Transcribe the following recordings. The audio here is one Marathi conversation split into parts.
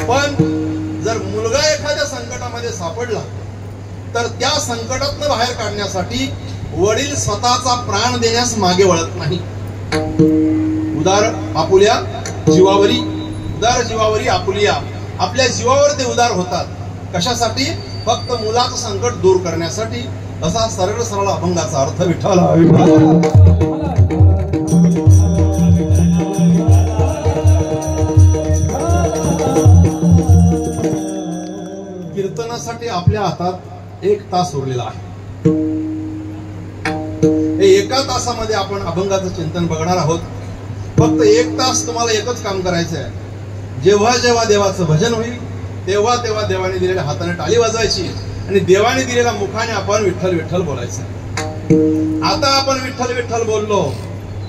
पण जर मुलगा एखाद्या संकटामध्ये सापडला तर त्या संकटातून बाहेर काढण्यासाठी वडील स्वतःचा प्राण देण्यास मागे वळत नाही. उदार आपुल्या जीवावरी, उदार जीवावरी आपुलिया, आपल्या जीवावर ते उदार होतात. कशासाठी? फक्त मुलाचं संकट दूर करण्यासाठी. असा सरळ सरळ अभंगाचा अर्थ विठ्ठला. कीर्तनासाठी आपल्या हातात 1 तास उरलेला आहे. हे 1 तासामध्ये आपण अभंगाचं चिंतन बघणार आहोत. फक्त 1 तास तुम्हाला एकच काम करायचं आहे. जेव्हा जेव्हा देवाचं भजन होईल तेव्हा तेव्हा देवाने दिलेल्या हाताने टाळी वाजवायची आणि देवाने दिलेल्या मुखाने आपण विठ्ठल विठ्ठल बोलायचं. आता आपण विठ्ठल विठ्ठल बोललो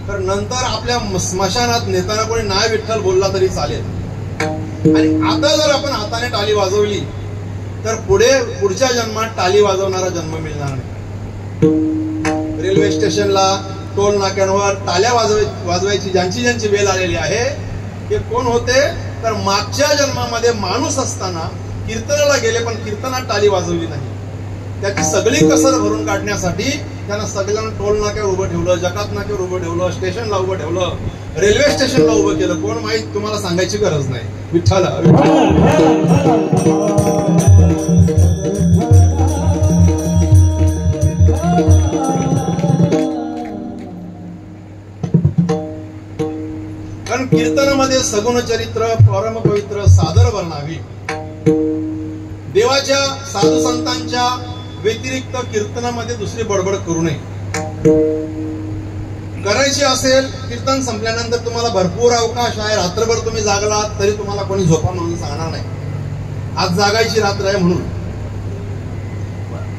तर नंतर आपल्या स्मशानात नेताना कोणी नाही विठ्ठल बोलला तरी चालेल. आणि आता जर आपण हाताने टाळी वाजवली तर पुढच्या जन्मात टाळी वाजवणारा जन्म मिळणार नाही. रेल्वे स्टेशनला, टोल नाक्यांवर टाळ्या वाजवायची ज्यांची वेळ आलेली आहे ते कोण होते? तर मागच्या जन्मामध्ये माणूस असताना कीर्तनाला गेले पण कीर्तनात टाळी वाजवली नाही. त्याची सगळी कसर भरून काढण्यासाठी त्यांना सगळ्यांना टोल नाक्यावर उभं ठेवलं, जकात नाक्यावर उभं ठेवलं, स्टेशनला उभं ठेवलं, रेल्वे स्टेशनला उभं केलं. कोण माहीत? तुम्हाला सांगायची गरज नाही. विठ्ठल कारण कीर्तनामध्ये सगुण चरित्र, परम पवित्र सादर वर्णावी. देवाच्या साधू संतांच्या व्यतिरिक्त कीर्तनामध्ये दुसरी बडबड करू नये. करायची असेल कीर्तन संपल्यानंतर तुम्हाला भरपूर अवकाश आहे. रात्रभर तुम्ही जागलात तरी तुम्हाला कोणी झोपा म्हणून सांगणार नाही. आज जागायची रात्र आहे म्हणून.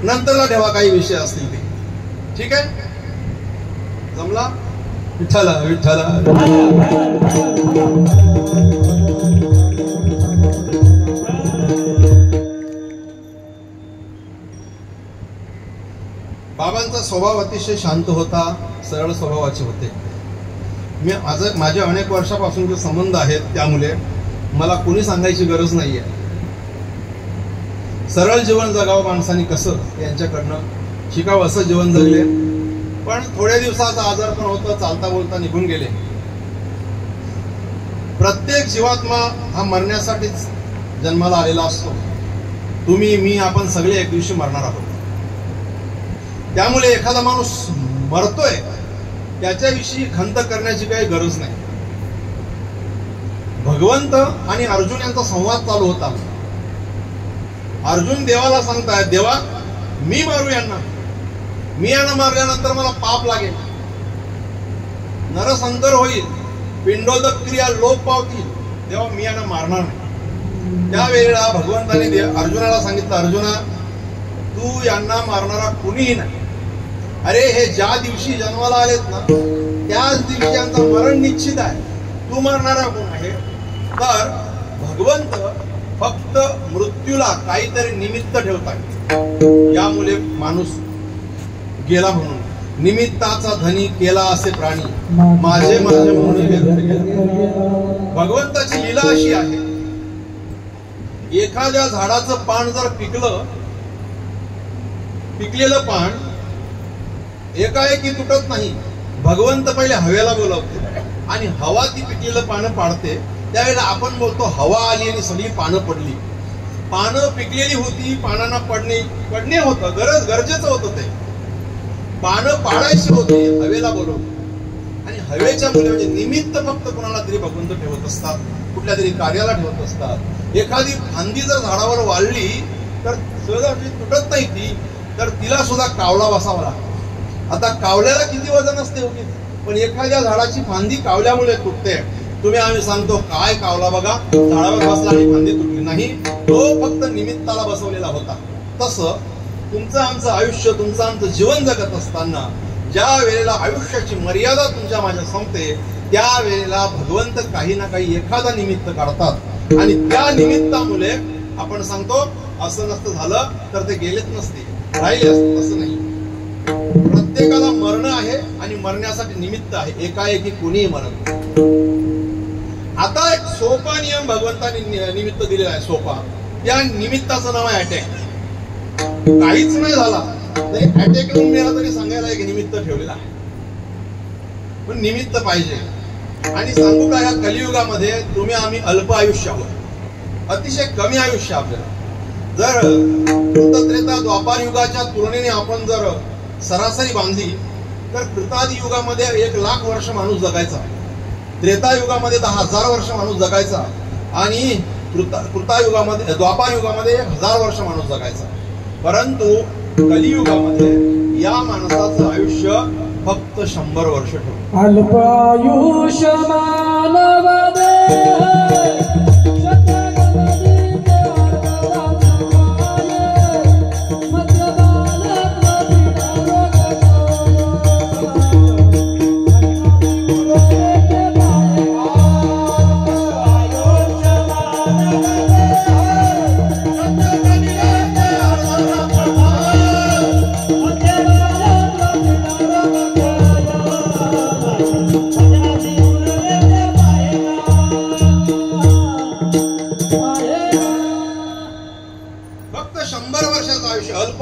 नंतरला ठेवा काही विषय असतील ते. ठीक आहे? जमला? विठ्ठल विठ्ठल. बाबांचा स्वभाव अतिशय शांत होता, सरळ स्वभावाचे होते. माझे अनेक वर्षापासूनचे संबंध आहेत, त्यामुळे मला कोणी सांगायची गरज नाहीये. सरळ जीवन जगावं माणसाने कसं यांच्याकडनं शिकावं असं जीवन जगले. पण थोड्या दिवसाचा आजार पण होतं, चालता बोलता निघून गेले. प्रत्येक जीवात्मा हा मरण्यासाठीच जन्माला आलेला असतो. तुम्ही, मी, आपण सगळे एक दिवशी मरणार आहोत. त्यामुळे एखादा माणूस मरतोय त्याच्याविषयी खंत करण्याची काही गरज नाही. भगवंत आणि अर्जुन यांचा संवाद चालू होता. अर्जुन देवाला सांगताय, देवा मी मारू यांना, मी यांना मारल्यानंतर मला पाप लागेल, नरसंकर होईल, पिंडोदक क्रिया लोप पावतील, तेव्हा मी यांना मारणार नाही. त्यावेळेला भगवंताने अर्जुनाला सांगितलं, अर्जुना तू यांना मारणारा कुणीही नाही. अरे हे ज्या दिवशी जन्माला आलेत ना त्याच दिवशी यांचं मरण निश्चित आहे. तू मारणारा कोण आहे? तर भगवंत फक्त मृत्यूला काहीतरी निमित्त ठेवतात. यामुळे माणूस गेला म्हणून. निमित्ताचा धनी केला असे प्राणी, माझे माझे म्हणून. भगवंताची लीला अशी आहे, एखाद्या झाडाचं पान जर पिकलेलं पान एकाएकी तुटत नाही. भगवंत पहिले हवेला बोलवते आणि हवा ती पिकलेलं पानं पाडते. त्यावेळेला आपण बोलतो हवा आली आणि सगळी पानं पडली. पानं पिकलेली होती, पानांना पडणे होतं, गरजेचं होतं. ते पानं पाडायची होती, हवेला बोलवते. आणि हवेच्या मुळे म्हणजे निमित्त फक्त कोणाला तरी भगवंत ठेवत असतात, कुठल्या तरी कार्याला ठेवत असतात. एखादी फांदी जर झाडावर वाढली तर सहजा तुटत नाही ती, तर तिला सुद्धा कावला बसावा लागतो. आता कावल्याला किती वजन असते होती, पण एखाद्या झाडाची फांदी कावल्यामुळे तुटते. आम्ही सांगतो काय कावला बघा, झाडावर बसला आणि फांदी तुटली नाही, तो फक्त निमित्ताला बसवलेला होता. तसं तुमचं आमचं आयुष्य, तुमचं आमचं जीवन जगत असताना ज्या वेळेला आयुष्याची मर्यादा तुमच्या माझ्या संपते त्यावेळेला भगवंत काही ना काही एखादा निमित्त काढतात. आणि त्या निमित्तामुळे आपण सांगतो असं नसतं झालं तर ते गेलेच नसते, राहिले असते. तसं नाही. प्रत्येकाला मरण आहे आणि मरण्यासाठी निमित्त आहे. एकाएकी कोणीही मरण. आता एक सोपा नियम भगवंताने निमित्त दिलेला आहे. सोपा, त्या निमित्ताचं नाव आहे अटॅक. काहीच नाही झाला तरी अटॅक येऊन मेला तरी सांगायला एक निमित्त ठेवलेला आहे. पण निमित्त पाहिजे. आणि सांगू का, या कलियुगामध्ये तुम्ही आम्ही अल्प आयुष्य आहोत, अतिशय कमी आयुष्य आपल्याला. जर कृतत्रेता द्वापार युगाच्या तुलनेने आपण जर सरासरी बांधली तर कृतादी युगामध्ये 1,00,000 वर्ष माणूस जगायचा, त्रेतायुगामध्ये 10,000 वर्ष माणूस जगायचा, आणि कृतायुगामध्ये द्वापार युगामध्ये 1,000 वर्ष माणूस जगायचा. परंतु कलियुगामध्ये या माणसाचं आयुष्य फक्त 100 वर्ष ठेवलं. अल्पायुष्य मानव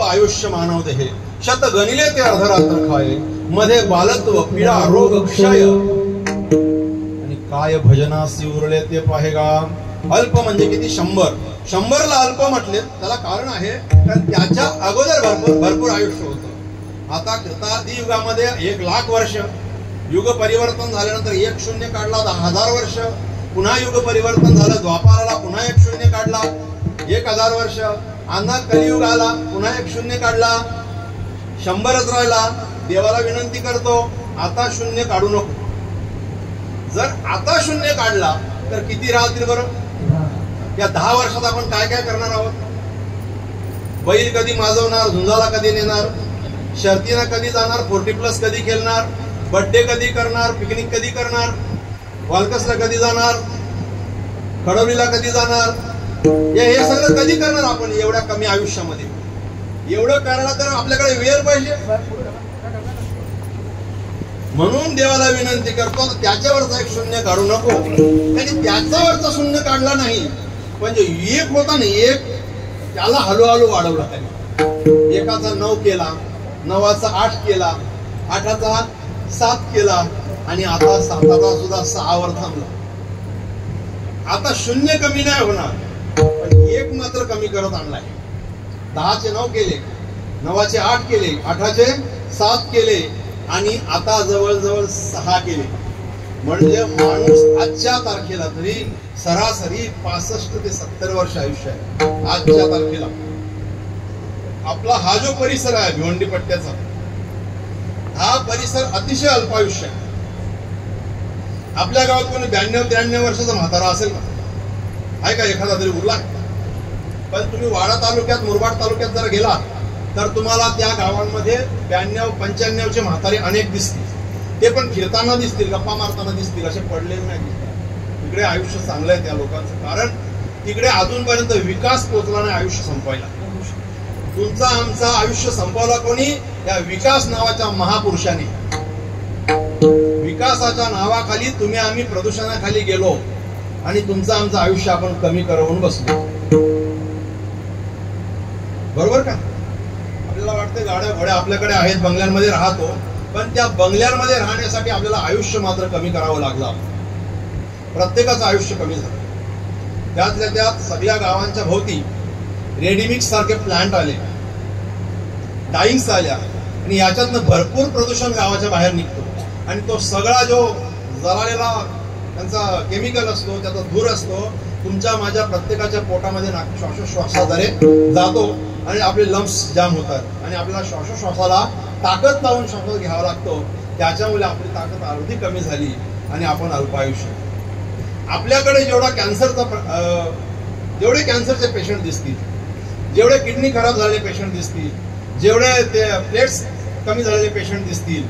आयुष्य मानव देहे शत गणिले ते अर्धरात्र खाये, मध्ये बालत्व पीडा रोग क्षय, आणि काय भजनासी उरले ते पाहेगा. अल्प म्हणजे किती? 100. 100ला अल्प म्हटले त्याला कारण आहे, कारण त्याच्या अगोदर भरपूर आयुष्य होतं. आता कृतादी युगामध्ये 1,00,000 वर्ष, युग परिवर्तन झाल्यानंतर 1 शून्य काढला 10,000 वर्ष, पुन्हा युग परिवर्तन झालं, द्वापाराला पुन्हा 1 शून्य काढला 1,000 वर्ष, अन्ना कलियुग आला, पुन्हा 1 शून्य काढला, 100च राहिला. देवाला विनंती करतो, आता शून्य काढू नको. जर आता शून्य काढला तर किती राहतील बरं? या 10 वर्षात आपण काय काय करणार आहोत? बैल कधी माजवणार, झुंजाला कधी नेणार, शर्तीला कधी जाणार, 40+ कधी खेळणार, बर्थडे कधी करणार, पिकनिक कधी करणार, वालकसला कधी जाणार, खडवलीला कधी जाणार, हे सगळं कधी करणार आपण एवढ्या कमी आयुष्यामध्ये? एवढं करायला तर आपल्याकडे वेळ पाहिजे. म्हणून देवाला विनंती करतो, त्याच्यावरचा 1 शून्य काढू नको. आणि त्याच्यावरचा शून्य काढला नाही म्हणजे 1 होता ना, 1 त्याला हळूहळू वाढवला त्याने. 1चा 9 केला, 9चा 8 केला, 8चा 7 केला, आणि आता 7चा सुद्धा 6 वर थांबला. आता शून्य कमी नाही होणार, पण 1 मात्र कमी करत आणलाय. 10चे 9 केले, 9चे 8 केले, 8चे 7 केले, आणि आता जवळजवळ 6 केले. म्हणजे माणूस आजच्या तारखेला तरी सरासरी 65 ते 70 वर्ष आयुष्य आहे. आजच्या तारखेला आपला हा जो परिसर आहे भिवंडी पट्ट्याचा, हा परिसर अतिशय अल्पायुष्य आहे. आपल्या गावात कोणी 92-93 वर्षाचा म्हातारा असेल का? आहे का एखादा तरी उरला? पण तुम्ही वाडा तालुक्यात, मुरबाड तालुक्यात जर गेला तर तुम्हाला त्या गावांमध्ये 92-95चे म्हातारे अनेक दिसतील. ते पण फिरताना दिसतील, गप्पा मारताना दिसतील, असे पडलेले नाही दिसतात. तिकडे आयुष्य चांगलं आहे त्या लोकांचं, कारण तिकडे अजूनपर्यंत विकास पोहोचला नाही आयुष्य संपवायला. तुमचा आमचा आयुष्य संपवला कोणी? या विकास नावाच्या महापुरुषाने. विकासाच्या नावाखाली तुम्ही आम्ही प्रदूषणाखाली गेलो आणि तुमचं आमचं आयुष्य आपण कमी करवून बसलो. बरोबर का? आपल्याला वाटतं गाड्या घोड्या आपल्याकडे आहेत, बंगल्यांमध्ये राहतो, पण त्या बंगल्यांमध्ये राहण्यासाठी आपल्याला आयुष्य मात्र कमी करावं लागलं. प्रत्येकाचं आयुष्य कमी झालं. त्यातल्या त्यात सगळ्या गावांच्या भोवती रेडीमिक्स सारखे प्लांट आले, डाईंग्स आल्या, आणि याच्यातनं भरपूर प्रदूषण गावाच्या बाहेर निघतो. आणि तो सगळा जो जळालेला त्यांचा केमिकल असतो, त्याचा धूर असतो, तुमच्या माझ्या प्रत्येकाच्या पोटामध्ये श्वासोश्वासाद्वारे जातो आणि आपले लंग्स जाम होतात, आणि आपल्याला श्वासोश्वासाला ताकद लावून श्वास घ्यावा लागतो. त्याच्यामुळे आपली ताकद अर्धी कमी झाली आणि आपण अल्पायुष्य. आपल्याकडे जेवढे कॅन्सरचे पेशंट दिसतील, जेवढे किडनी खराब झालेले पेशंट दिसतील, जेवढे ते प्लेट्स कमी झालेले पेशंट दिसतील,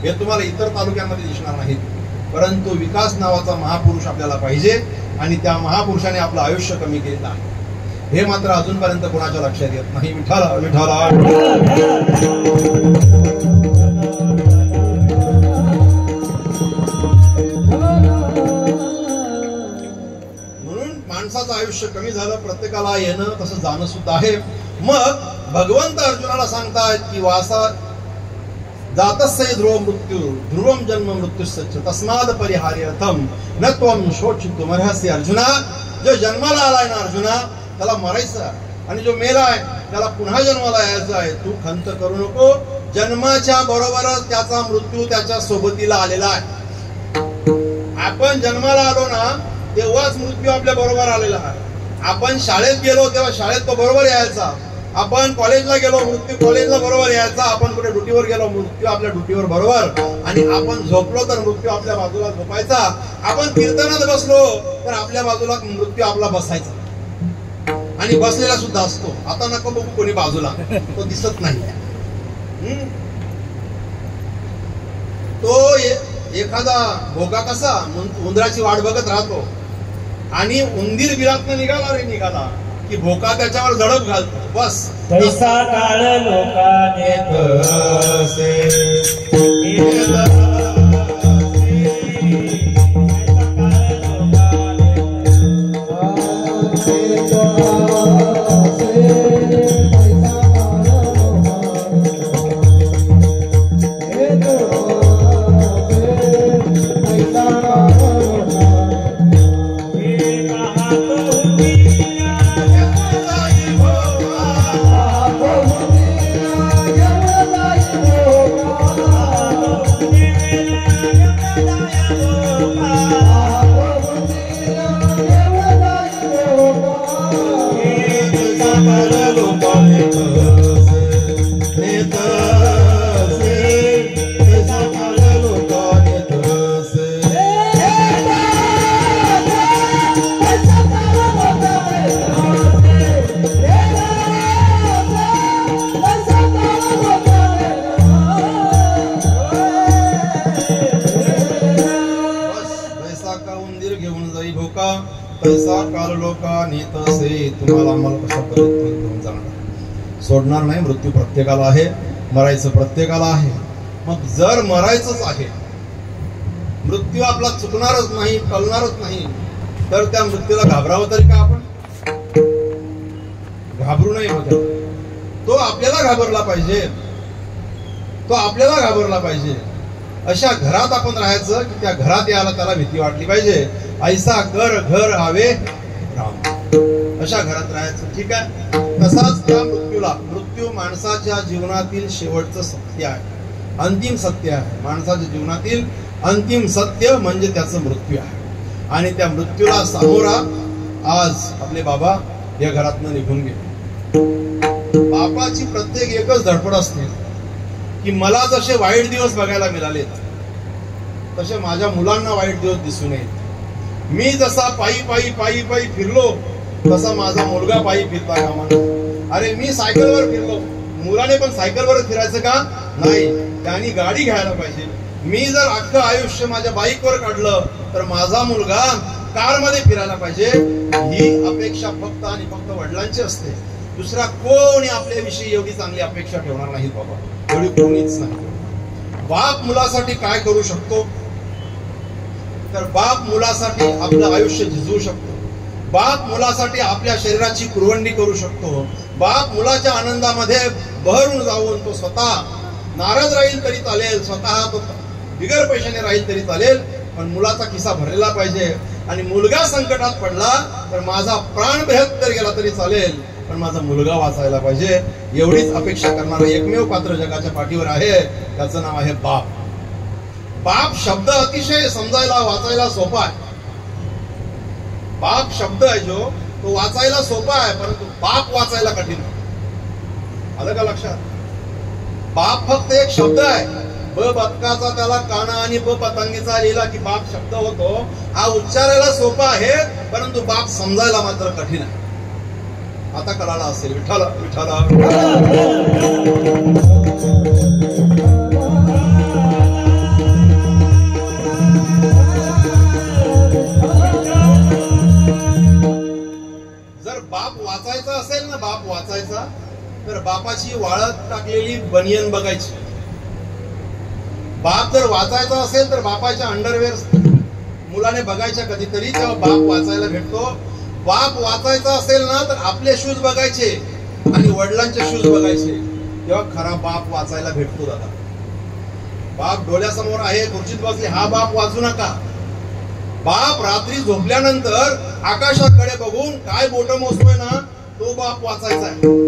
हे तुम्हाला इतर तालुक्यांमध्ये दिसणार नाहीत. परंतु विकास नावाचा महापुरुष आपल्याला पाहिजे, आणि त्या महापुरुषाने आपलं आयुष्य कमी केलं आहे. हे मात्र अजूनपर्यंत कोणाच्या लक्षात येत नाही. विठाला विठाला माणसाचं आयुष्य कमी झालं, प्रत्येकाला येणं तसं जाणं सुद्धा आहे. मग भगवंत अर्जुनाला सांगतायत की वासा जातस्य ध्रुव मृत्यू ध्रुवम जन्म मृत्यूश्च तस्माद परिहार्यर्थम न त्वं शोचितुमर्हसि. अर्जुना, जो जन्माला आलाय ना अर्जुना, त्याला मरायचं, आणि जो मेलाय त्याला पुन्हा जन्माला यायचं आहे. तू खंत करू नको. जन्माच्या बरोबरच त्याचा मृत्यू त्याच्या सोबतीला आलेला आहे. आपण जन्माला आलो ना तेव्हाच मृत्यू आपल्या बरोबर आलेला आहे. आपण शाळेत गेलो तेव्हा शाळेत तो बरोबर यायचा. आपण कॉलेजला गेलो मृत्यू कॉलेजला बरोबर यायचा. आपण कुठे ड्युटीवर गेलो मृत्यू आपल्या ड्युटीवर बरोबर. आणि आपण झोपलो तर मृत्यू आपल्या बाजूला झोपायचा. आपण कीर्तनात बसलो तर आपल्या बाजूला मृत्यू आपला बसायचा, आणि बसलेला सुद्धा असतो. आता नको बघू कोणी बाजूला, तो दिसत नाही. तो एखादा भोगा कसा उंदराची वाट बघत राहतो, आणि उंदीर बिलातनं निघाला रे निघाला की भोका त्याच्यावर झडप घालतो. बस तैसा काळ लोकाने तसे पैसा काल लोका नेतसे. तुम्हाला आम्हाला कशा पद्धतीने घेऊन जाणार, सोडणार नाही. मृत्यू प्रत्येकाला आहे, मरायचं प्रत्येकाला आहे. मग जर मरायचंच आहे, मृत्यू आपला चुकणारच नाही, टळणारच नाही, तर त्या मृत्यूला घाबरावं तरी का? आपण घाबरू नये. मग तो आपल्याला घाबरला पाहिजे, तो आपल्याला घाबरला पाहिजे. अशा घरात आपण राहायचं की त्या घरात यायला त्याला भीती वाटली पाहिजे. ऐसा घर घर हवे राम, अशा घरात राहायचं. ठीक आहे. तसाच त्या मृत्यूला, मृत्यू माणसाच्या जीवनातील शेवटचं सत्य आहे, अंतिम सत्य आहे. माणसाच्या जीवनातील अंतिम सत्य म्हणजे त्याचं मृत्यू आहे. आणि त्या मृत्यूला सामोरा आज आपले बाबा या घरातनं निघून गेले. बापाची प्रत्येक एकच धडपड असते की मला जसे वाईट दिवस बघायला मिळालेत तसे माझ्या मुलांना वाईट दिवस दिसू नयेत. मी जसा पायी पायी पायी पायी फिरलो तसा माझा मुलगा पायी फिरता कामा नये. अरे मी सायकलवर फिरलो, मुलाने पण सायकलवर फिरायचं का? नाही, त्यांनी गाडी घ्यायला पाहिजे. मी जर अख्खं आयुष्य माझ्या बाईकवर काढलं तर माझा मुलगा कारमध्ये फिरायला पाहिजे. ही अपेक्षा फक्त आणि फक्त वडिलांची असते. दुसरा कोणी आपल्याविषयी एवढी चांगली अपेक्षा ठेवणार नाही बाबा, एवढी कोणीच नाही. बाप मुलासाठी काय करू शकतो? तर बाप मुलासाठी आपलं आयुष्य झिजवू शकतो. बाप मुलासाठी आपल्या शरीराची कुरवंडी करू शकतो. बाप मुलाच्या आनंदामध्ये बहरून जाऊन तो स्वतः नाराज राहील तरी चालेल, स्वतः तो बिगर पैशाने राहील तरी चालेल, पण मुलाचा खिसा भरलेला पाहिजे. आणि मुलगा संकटात पडला तर माझा प्राण बेहत्तर गेला तरी चालेल, पण माझा मुलगा वाचायला पाहिजे. एवढीच अपेक्षा करणारा एकमेव पात्र जगाच्या पाठीवर आहे, त्याचं नाव आहे बाप. बाप शब्द अतिशय समजायला वाचायला सोपा आहे. बाप शब्द आहे जो तो वाचायला सोपा आहे, परंतु बाप वाचायला कठीण आहे. आलं का लक्षात? बाप फक्त एक शब्द आहे. ब बदकाचा त्याला काना आणि ब पतंगीचा लिहिला की बाप शब्द होतो. हा उच्चारायला सोपा आहे, परंतु बाप समजायला मात्र कठीण आहे. आता कळाला असेल. विठ्ठल विठ्ठल. जर बाप वाचायचा असेल ना, बाप वाचायचा, तर बापाची वाळत टाकलेली बनियन बघायची. बाप जर वाचायचा असेल तर बापाच्या अंडरवेअर मुलाने बघायच्या कधीतरी, तेव्हा बाप वाचायला भेटतो. बाप वाचायचा असेल ना तर आपले शूज बघायचे आणि वडिलांचे शूज बघायचे, तेव्हा खरा बाप वाचायला भेटतो. दादा, बाप डोळ्यासमोर आहे, खुर्चीत बसले, हा बाप वाचू नका. बाप रात्री झोपल्यानंतर आकाशाकडे बघून काय बोट मोजतोय ना, तो बाप वाचायचा आहे.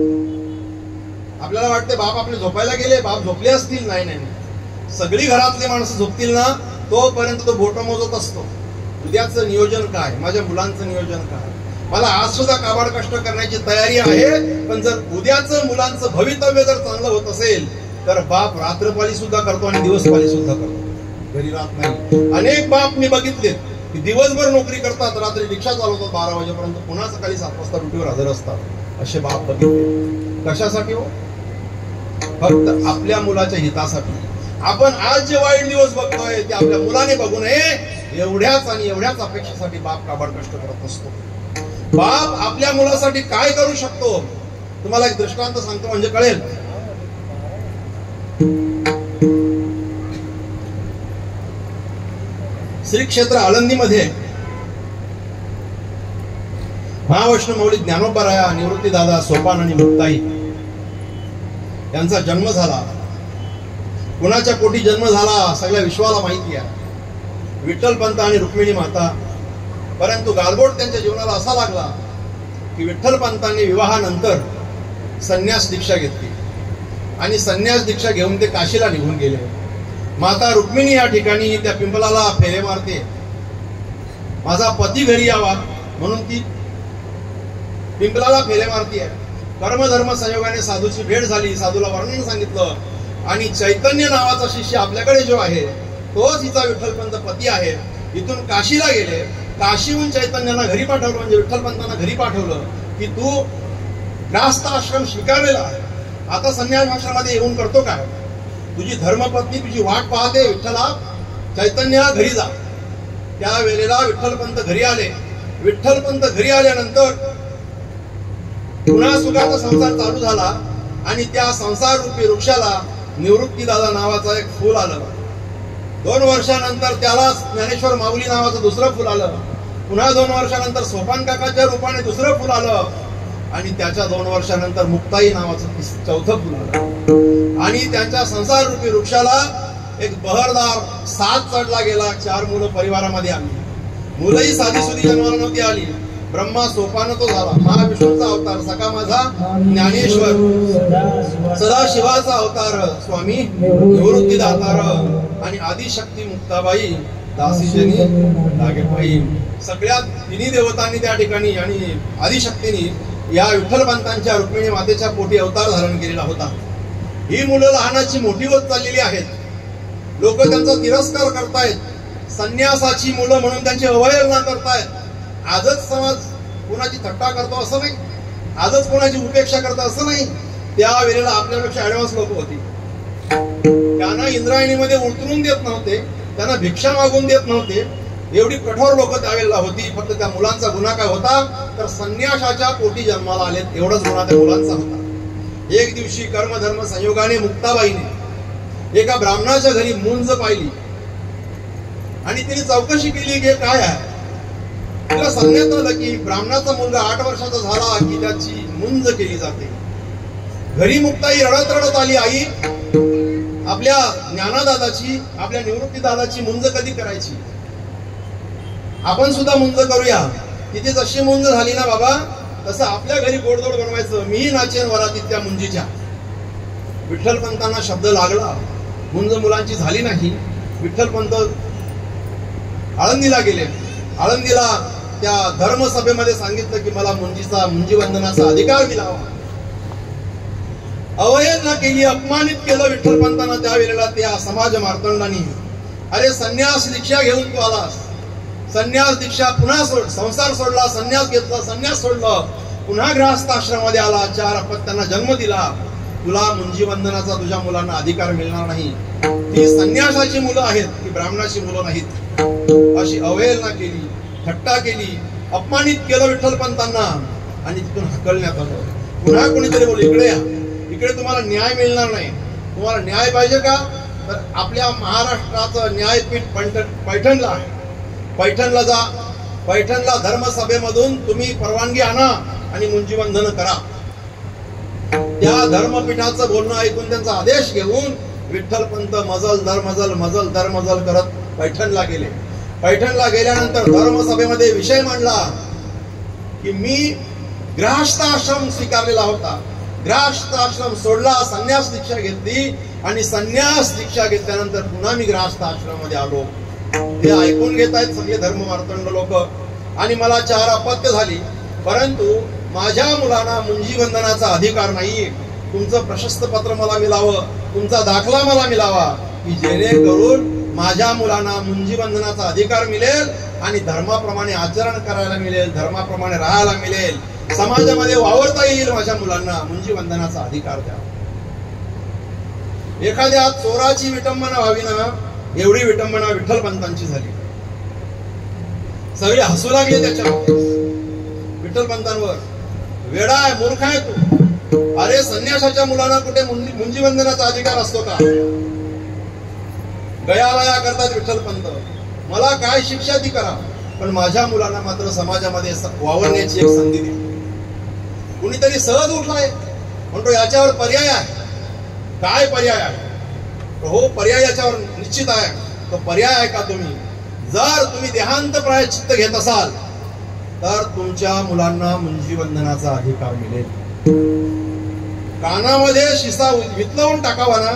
आपल्याला वाटते बाप आपले झोपायला गेले, बाप झोपले असतील. नाही नाही, सगळी घरातली माणसं झोपतील ना तोपर्यंत तो बोट मोजत असतो. उद्याचं नियोजन काय, माझ्या मुलांचं नियोजन काय, मला आज सुद्धा काबाड कष्ट करण्याची तयारी आहे. पण जर उद्याचं मुलांचं भवितव्य जर चांगलं होत असेल तर बाप रात्रपाली सुद्धा करतो आणि दिवसपाली सुद्धा करतो, घरी राहत नाही. अनेक बाप मी बघितले की दिवसभर नोकरी करतात, रात्री रिक्षा चालवतात 12 वाजेपर्यंत, पुन्हा सकाळी 7 वाजता ड्युटीवर हजर असतात. असे बाप बघितले. कशासाठी हो? फक्त आपल्या मुलाच्या हितासाठी. आपण आज जे वाईट दिवस बघतोय ते आपल्या मुलाने बघू नये एवढ्याच आणि एवढ्याच अपेक्षेसाठी बाप काबाड कष्ट करत असतो. बाप आपल्या मुलासाठी काय करू शकतो तुम्हाला एक दृष्टांत सांगतो म्हणजे कळेल. श्री क्षेत्र आळंदीमध्ये महावैष्णव मौली ज्ञानोबराया, निवृत्ती दादा, सोपान आणि मुक्ताई यांचा जन्म झाला. कुणाच्या पोटी जन्म झाला सगळ्या विश्वाला माहिती आहे, विठ्ठलपंत आणि रुक्मिणी माता. परंतु गालबोट त्यांच्या जीवनाला असा लागला की विठ्ठलपंतांनी विवाहानंतर संन्यास दीक्षा घेतली आणि संन्यास दीक्षा घेऊन ते काशीला निघून गेले. माता रुक्मिणी या ठिकाणी त्या पिंपलाला फेरे मारते, माझा पती घरी यावा म्हणून ती पिंपलाला फेरे मारतीये. कर्मधर्म संयोगाने साधूची भेट झाली, साधूला वर्णन सांगितलं आणि चैतन्य नावाचा शिष्य आपल्याकडे जो आहे तोच हिचा विठ्ठलपंत पती आहे. इथून काशीला गेले, काशीहून चैतन्यांना घरी पाठवलं, म्हणजे विठ्ठलपंतांना घरी पाठवलं की तू ग्रास्त आश्रम स्वीकारलेला आहे, आता संन्यास आश्रमामध्ये येऊन करतो काय? तुझी धर्मपत्नी तुझी वाट पाहते विठ्ठला, चैतन्य घरी जा. त्या वेळेला विठ्ठलपंत घरी आले. विठ्ठलपंत घरी आल्यानंतर पुन्हा सुखाचा संसार चालू झाला आणि त्या संसार रूपी वृक्षाला निवृत्ती दादा नावाचं एक फूल आलं. 2 वर्षानंतर त्याला ज्ञानेश्वर माऊली नावाचं दुसरं फुल आलं. पुन्हा 2 वर्षानंतर सोपान काकाच्या रूपाने दुसरं फुल आलं आणि त्याच्या 2 वर्षानंतर मुक्ताई नावाचं चौथं फुल आलं. आणि त्यांच्या संसार रूपी वृक्षाला एक बहरदार साथ चढला गेला. 4 मुलं परिवारामध्ये आली. मुलंही साधी सुधी जन्माला नव्हती आली. ब्रह्मा सोपान तो झाला, महाविष्णूचा अवतार, सखा माझा ज्ञानेश्वर, सदाशिवाचा अवतार स्वामी निवृत्ती दातार आणि आदिशक्ती मुक्ताबाई दासीजनी लागेबाई. सगळ्या तिन्ही देवतांनी त्या ठिकाणी आणि आदिशक्तींनी या विठ्ठलपंतांच्या रुक्मिणी मातेच्या पोटी अवतार धारण केलेला होता. ही मुलं लहानाची मोठी होत चाललेली आहेत. लोक त्यांचा तिरस्कार करतायत, संन्यासाची मुलं म्हणून त्यांची अवहेलना करतायत. आजच समाज कुणाची थट्टा करतो असं नाही, आजच कुणाची उपेक्षा करतो असं नाही. त्या वेळेला आपल्यापेक्षा ऍडव्हान्स लोक होती. त्यांना इंद्रायणीमध्ये उतरून देत नव्हते, त्यांना भिक्षा मागून देत नव्हते. एवढी कठोर लोक त्यावेळेला होती. फक्त त्या मुलांचा गुन्हा काय होता तर संन्यासाच्या पोटी जन्माला आले, एवढाच गुन्हा त्या मुलांचा होता. एक दिवशी कर्मधर्म संयोगाने मुक्ताबाईने एका ब्राह्मणाच्या घरी मुंज पाहिली आणि तिने चौकशी केली की काय आहे. तिला सांगण्यात आलं की ब्राह्मणाचा मुलगा 8 वर्षाचा झाला की त्याची मुंज केली जाते. घरी मुक्ताई रडत रडत आली, आई आपल्या ज्ञानादादाची, आपल्या निवृत्ती दादाची मुंज कधी करायची? आपण सुद्धा मुंज करूया. तिथे जशी मुंज झाली ना बाबा तसं आपल्या घरी गोडधोड बनवायचं. मीही नाचेन वरातीत त्या मुंजीच्या. विठ्ठलपंतांना शब्द लागला, मुंज मुलांची झाली नाही. विठ्ठलपंत आळंदीला गेले. आळंदीला त्या धर्मसभेमध्ये सांगितलं की मला मुंजी वंदनाचा अधिकार मिळावा. अवहेलना केली, अपमानित केलं विठ्ठलपंतांना. त्यावेळेला त्या समाज मार्तंडांनी, अरे संन्यास दीक्षा घेऊन तू आलास, संन्यास दीक्षा पुन्हा सोड, संसार सोडला, संन्यास घेतला, संन्यास सोडलं, पुन्हा गृहस्थ आश्रमामध्ये आला, 4 अपत्यांना जन्म दिला, तुला मुंजी वंदनाचा तुझ्या मुलांना अधिकार मिळणार नाही. ती संन्यासाची मुलं आहेत, ती ब्राह्मणाची मुलं नाहीत. अशी अवहेलना केली, थट्टा केली, अपमानित केलं विठ्ठलपंतांना आणि तिथून हकलण्यात आलं. पुन्हा कोणीतरी बोल, इकडे या, इकडे तुम्हाला न्याय मिळणार नाही. तुम्हाला न्याय पाहिजे का तर आपल्या महाराष्ट्राचं न्यायपीठ पैठणला आहे. पैठणला जा, पैठणला धर्मसभेमधून तुम्ही परवानगी आणा आणि मुंजीबंधन करा. त्या धर्मपीठाचं बोलणं ऐकून त्यांचा आदेश घेऊन विठ्ठलपंत मजल दर मजल करत पैठणला गेले. पैठणला गेल्यानंतर धर्मसभेमध्ये विषय मांडला की मी गृहस्थाश्रम स्वीकारलेला होता, गृहस्थाश्रम सोडला, संन्यास दीक्षा घेतली आणि संन्यास दीक्षा घेतल्यानंतर पुन्हा मी गृहस्थाश्रमामध्ये आलो. ते ऐकून घेत आहेत सगळे धर्ममार्तंड लोक. आणि मला 4 अपत्य झाली, परंतु माझ्या मुलांना मुंजीबंधनाचा अधिकार नाहीये. तुमचं प्रशस्त पत्र मला मिळावं, तुमचा दाखला मला मिळावा की जेणेकरून माझ्या मुलांना मुंजीबंधनाचा अधिकार मिळेल आणि धर्माप्रमाणे आचरण करायला मिळेल, धर्माप्रमाणे राहायला मिळेल, समाजामध्ये वावरता येईल. माझ्या मुलांना मुंजीबंधनाचा अधिकार द्या. एखाद्या चोराची विटंबना व्हावी ना, एवढी विटंबना विठ्ठलपंतांची झाली. सगळे हसू लागले त्याच्यावर, विठ्ठलपंतांवर. वेडा आहे, मूर्ख आहे तू. अरे संन्यासाच्या मुलांना कुठे मुंजीबंधनाचा अधिकार असतो का? गयावया करतात विठ्ठलपंत. मला काय शिक्षा ती करा, पण माझ्या मुलांना मात्र समाजामध्ये वावरण्याची एक संधी दिली. कुणीतरी सहज उठलाय, म्हणतो याच्यावर पर्याय आहे. काय पर्याय आहे? हो, पर्याय याच्यावर निश्चित आहे. तो पर्याय आहे का तुम्ही? जर तुम्ही देहांत प्रायश्चित्त घेत असाल तर तुमच्या मुलांना मुंजीबंधनाचा अधिकार मिळेल. कानामध्ये शिसा वितळवून टाकावा ना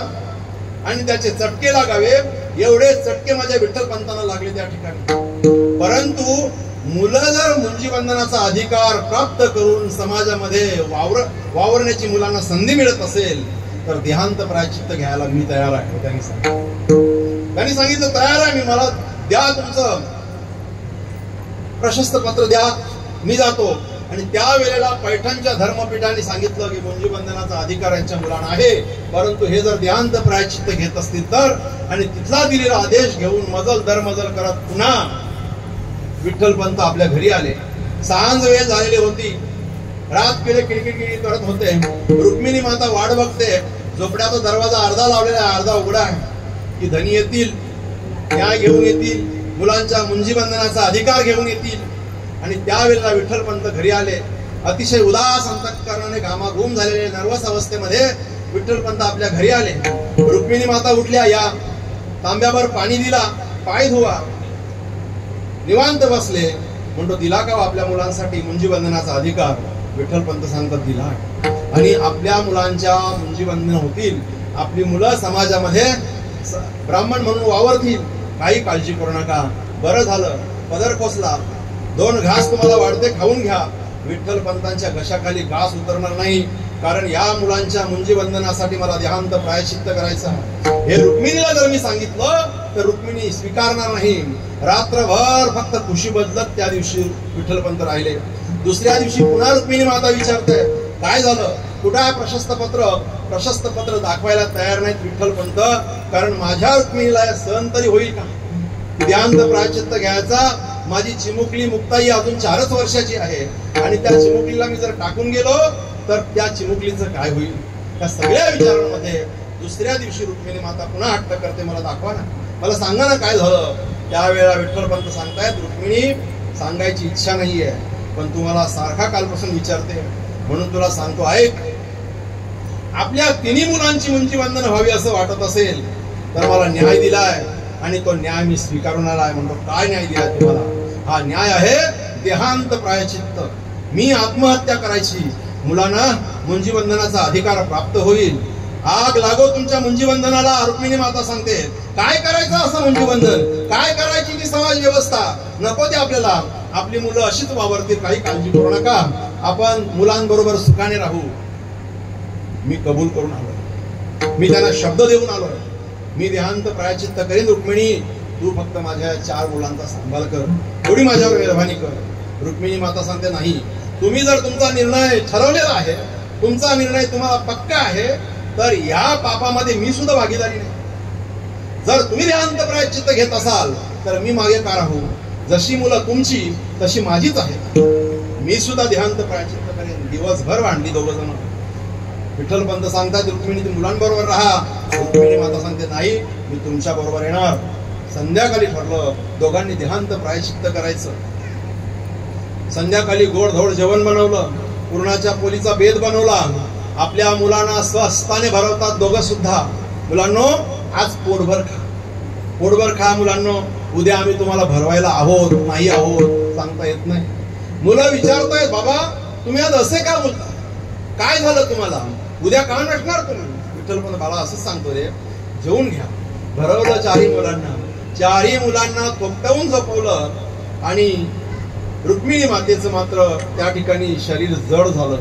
आणि त्याचे चटके लागावे, एवढे चटके माझ्या विठ्ठलपंतांना लागले त्या ठिकाणी. परंतु मुलं जर मुंजीबंधनाचा अधिकार प्राप्त करून समाजामध्ये वावरण्याची मुलांना संधी मिळत असेल तर देहांत प्रायश्चित्त घ्यायला मी तयार आहे. त्यांनी सांगितलं तयार आहे मी, मला द्या तुमचं प्रशस्त पत्र द्या, मी जातो. आणि त्यावेळेला पैठणच्या धर्मपीठाने सांगितलं की मुंजीबंधनाचा अधिकार यांच्या मुलांना आहे, परंतु हे जर देहांत प्रायश्चित्त घेत असतील तर. आणि तिथला दिलेला आदेश घेऊन मजल दर मजल करत पुन्हा विठ्ठलपंत आपल्या घरी आले. सांज वेळ झालेली होती, रात केले किळकिळकिळी करत होते. रुक्मिणी माता वाट बघते. झोपड्याचा दरवाजा अर्धा लावलेला आहे, अर्धा उघडा आहे की धनी येतील, न्याय घेऊन येतील, मुलांच्या मुंजीबंधनाचा अधिकार घेऊन येतील. आणि त्यावेळेला विठ्ठलपंत घरी आले. अतिशय उदास अंतःकरणाने घामाघूम झालेले नर्वस अवस्थेमध्ये विठ्ठलपंत आपल्या घरी आले. रुक्मिणी माता उठल्या, या तांब्यावर पाणी दिला, पाय धुवा. निवांत बसले. म्हणतो दिला का आपल्या मुलांसाठी मुंजीबंधनाचा अधिकार? विठ्ठलपंत सांगतात दिला. आणि आपल्या मुलांच्या मुंजीबंधन होतील, आपली मुलं समाजामध्ये ब्राह्मण म्हणून वावरतील, काही काळजी करू नका. बरं झालं, पदर खोसला. 2 घास तुम्हाला वाढते, खाऊन घ्या. विठ्ठलपंतांच्या घशाखाली घास उतरणार नाही, कारण या मुलांच्या मुंजीबंधनासाठी मला देहांत प्रायश्चित्त करायचं. हे रुक्मिणीला जर मी सांगितलं तर रुक्मिणी स्वीकारणार नाही. रात्रभर फक्त खुशी बदलत त्या दिवशी विठ्ठलपंत राहिले. दुसऱ्या दिवशी पुन्हा रुक्मिणी माता विचारते काय झालं, कुठं आहे प्रशस्त पत्र? प्रशस्त पत्र दाखवायला तयार नाहीत विठ्ठलपंत, कारण माझ्या रुक्मिणीला सहन तरी होईल का देहांत प्रायश्चित्त घ्यायचा? माझी चिमुकली मुक्ताई अजून 4च वर्षाची आहे आणि त्या चिमुकलीला मी जर टाकून गेलो तर त्या चिमुकलीचं काय होईल? त्या सगळ्या विचारांमध्ये दुसऱ्या दिवशी रुक्मिणी माता पुन्हा हट्ट करते, मला दाखवा ना, मला सांगा ना काय झालं. त्यावेळेला विठ्ठलपंत सांगतायत रुक्मिणी सांगायची इच्छा नाहीये, पण तुम्हाला सारखा कालपासून विचारते म्हणून तुला सांगतो ऐक. आपल्या 3 मुलांची मुंजीबंधन व्हावी असं वाटत असेल तर मला न्याय दिलाय आणि तो न्याय मी स्वीकारून आलाय. म्हणतो काय न्याय दिलाय तुम्हाला? हा न्याय आहे देहांत प्रायश्चित्त. मी आत्महत्या करायची, मुलांना मुंजीबंधनाचा अधिकार प्राप्त होईल. आग लागो तुमच्या मुंजीबंधनाला. रुक्मिणी माता सांगते काय करायचं असं मुंजीबंधन, काय करायची ती समाज व्यवस्था नको ते आपल्याला. आपली मुलं अशीच वावरतील, काही काळजी करू नका, आपण मुलांबरोबर सुखाने राहू. मी कबूल करून आलो, मी त्यांना शब्द देऊन आलोय, मी देहांत प्रायश्चित्त करेन. रुक्मिणी तू फक्त माझ्या 4 मुलांचा सांभाळ कर, थोडी माझ्यावर मेहरबानी कर. रुक्मिणी माता सांगते नाही, तुम्ही जर तुमचा निर्णय ठरवलेला आहे, तुमचा निर्णय तुम्हाला पक्का आहे, तर या पापामध्ये मी सुद्धा भागीदारी नाही. जर तुम्ही देहांत प्रायश्चित्त घेत असाल तर मी मागे का राहू? जशी मुलं तुमची तशी माझीच आहे, मी सुद्धा देहांत प्रायश्चित्त करेन. दिवसभर भांडली 2 जण. विठ्ठलपंत सांगतात रुक्मिणी तू मुलांबरोबर राहा. रुक्मिणी माता सांगते नाही, मी तुमच्या बरोबर येणार. संध्याकाळी ठरलं दोघांनी देहांत प्रायश्चित्त करायचं. संध्याकाळी गोडधोड जेवण बनवलं, पुरणाच्या पोलीचा बेद बनवला. आपल्या मुलांना स्वस्ताने भरवतात दोघं सुद्धा. मुलांनो, आज पोटभर खा, पोटभर खा मुलांनो, उद्या आम्ही तुम्हाला भरवायला आहोत नाही आहोत सांगता येत नाही. मुलं विचारतायत, बाबा तुम्ही आज असे का बोलता, काय झालं तुम्हाला, उद्या का नसणार तुम्ही. विठ्ठल पण बाळा असंच सांगतो रे, जेवून घ्या. भरवलं चारही मुलांना, चारही मुलांना थोपटवून झोपवलं. आणि रुक्मिणी मातेचं मात्र त्या ठिकाणी शरीर जड झालं.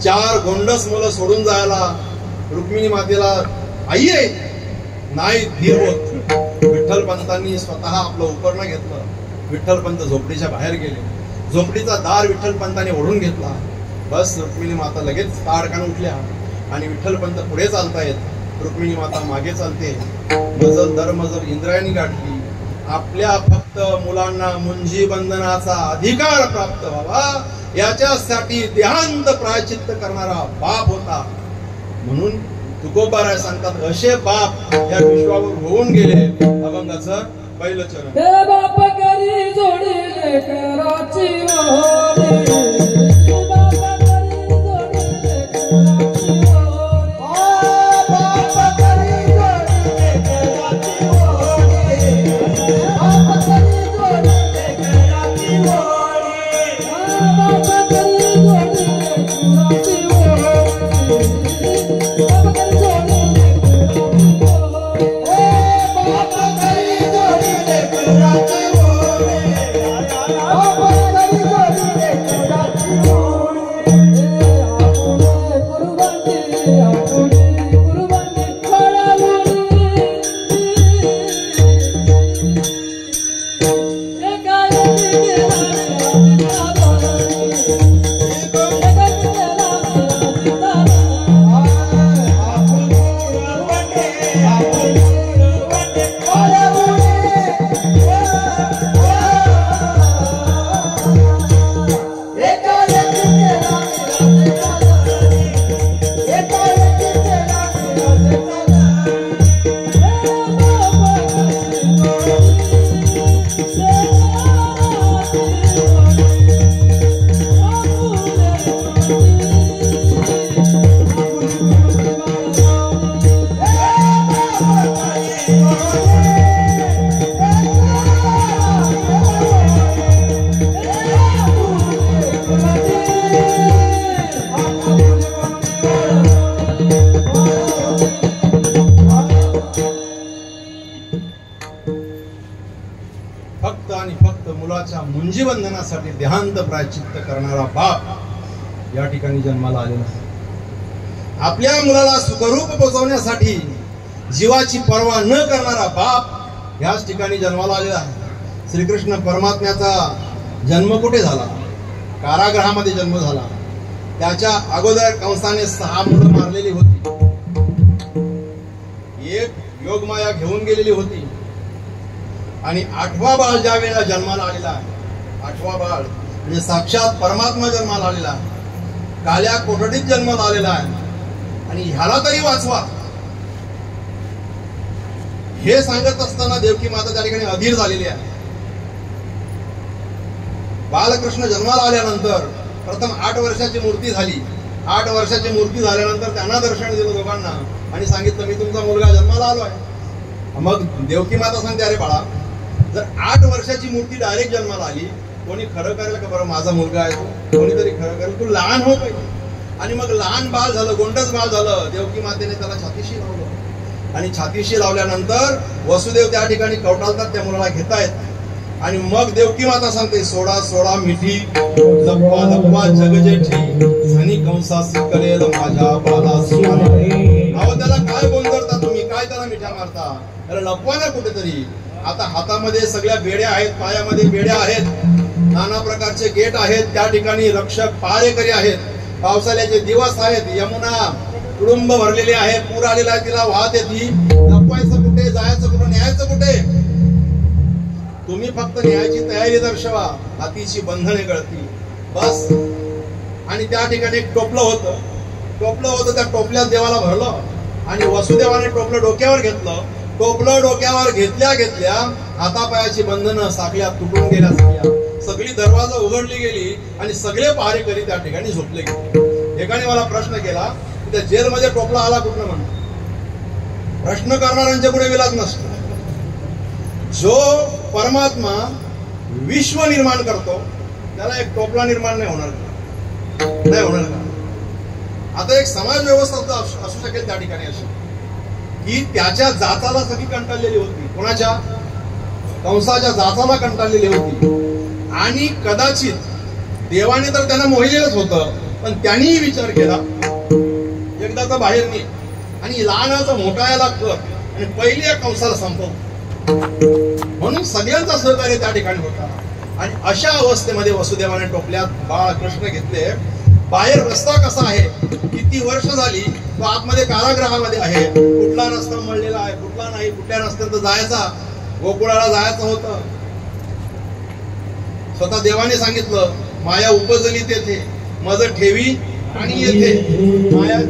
4 गोंडस मुलं सोडून जायला रुक्मिणी मातेला आई आहे नाही धीर होत. विठ्ठल पंतांनी स्वतः आपलं उपकरण घेतलं. विठ्ठल पंत झोपडीच्या बाहेर गेले. झोपडीचा दार विठ्ठल पंतांनी ओढून घेतला. बस रुक्मिणी माता लगेच ताडकान उठल्या आणि विठ्ठल पंत पुढे चालतायत, रुक्मिणी माता मागे चालते. मजल दर मजल इंद्रायणी गाठली. आपल्या फक्त मुलांना मुंजी बंधनाचा अधिकार प्राप्त व्हावा याच्यासाठी देहांत प्रायचित्त करणारा बाप होता. म्हणून तुकोबाराय सांगतात, असे बाप या विश्वावर होऊन गेले. अभंगाचं पहिलं चरण. हे बाप करी जोडीले कराची वारी. मुंजी बंधनासाठी देहांत प्रायचित्त करणारा बाप या ठिकाणी जन्माला आलेला आहे. आपल्या मुलाला सुखरूप पोचवण्यासाठी जीवाची पर्वा न करणारा बाप याच ठिकाणी जन्माला आलेला आहे. श्रीकृष्ण परमात्म्याचा जन्म कुठे झाला? कारागृहामध्ये जन्म झाला. त्याच्या अगोदर कंसाने 6 मुलं मारलेली होती. एक योगमाया घेऊन गेलेली होती. आणि 8वा बाळ ज्या वेळेला जन्माला आलेला आहे, 8वा बाळ म्हणजे साक्षात परमात्मा जन्माला आलेला आहे. काल्या कोठडीत जन्माला आलेला आहे. आणि ह्याला तरी वाचवा हे सांगत असताना देवकी माता त्या ठिकाणी अधीर झालेली आहे. बालकृष्ण जन्माला आल्यानंतर प्रथम 8 वर्षाची मूर्ती झाली. 8 वर्षाची मूर्ती झाल्यानंतर त्यांना दर्शन दिलं दोघांना आणि सांगितलं, मी तुमचा मुलगा जन्माला आलोय. मग देवकी माता सांगते, अरे बाळा, जर 8 वर्षाची मूर्ती डायरेक्ट जन्माला आली, कोणी खरं करेल का बरं माझा मुलगा आहे तो? कोणीतरी खरं करेल? तू लहान हो पाहिजे. आणि मग लहान बाळ झालं, गोंडस बाळ झालं. देवकी मातेने त्याला छातीशी लावलं. आणि छातीशी लावल्यानंतर वसुदेव त्या ठिकाणी कवटाळतात, त्या मुलाला घेतायत. आणि मग देवकी माता सांगते, सोडा सोडा मिठी जप्पा जप्पा जग जेठी झनी कंसासी करेल माझ्या बाला सुमारी. अहो त्याला काय गोंधळता तुम्ही, काय त्याला मिठ्या मारता? त्याला लपवा ना कुठेतरी. आता हातामध्ये सगळ्या बेड्या आहेत, पायामध्ये बेड्या आहेत, नाना प्रकारचे गेट आहेत. त्या ठिकाणी रक्षक पहारेकरी आहेत. पावसाळ्याचे दिवस आहेत. यमुना तुडुंब भरलेली आहे, पूर आलेला आहे, तिला वाहत येते. लपवायचं कुठे, जायचं कुठे, न्यायचं कुठे? तुम्ही फक्त न्यायाची तयारी दर्शवा, हातीची बंधने गळती बस. आणि त्या ठिकाणी एक टोपलं होतं. त्या टोपल्यात देवाला भरलं आणि वसुदेवाने टोपलं डोक्यावर घेतलं. टोपलं डोक्यावर घेतल्या घेतल्या हातापायाची बंधनं साखल्या तुटून गेल्या. सगळी दरवाजा उघडली गेली आणि सगळे पहारेकरी त्या ठिकाणी झोपले गेले. एकाने मला प्रश्न केला की त्या जेलमध्ये टोपला आला कुठनं म्हणून. प्रश्न करणाऱ्यांच्या पुढे विलाज नसतो. जो परमात्मा विश्व निर्माण करतो त्याला एक टोपला निर्माण नाही होणार का? आता एक समाज व्यवस्था असू शकेल त्या ठिकाणी अशी की त्याच्या जाचाला सगळी कंटाळलेली होती. कोणाच्या? कंसाच्या जाचाला कंटाळलेली होती. आणि कदाचित देवाने तर त्यांना मोहिलेलंच होतं, पण त्यांनीही विचार केला एकदाचा बाहेर निघ आणि लहानाचा मोठा याला कर आणि पहिले या कंसाला संपव. म्हणून सगळ्यांचा सहकार्य त्या ठिकाणी होता. आणि अशा अवस्थेमध्ये वसुदेवाने टोपल्यात बाळ कृष्ण घेतले. बाहेर रस्ता कसा आहे, किती वर्ष झाली तो आतमध्ये कारागृहामध्ये आहे. कुठला रस्ता मळलेला आहे, कुठला नाही, कुठल्या रस्त्यात जायचा, गोकुळाला जायचं होतं. स्वतः देवाने सांगितलं माया उपजली तेथे मज ठेवी आणि येथे.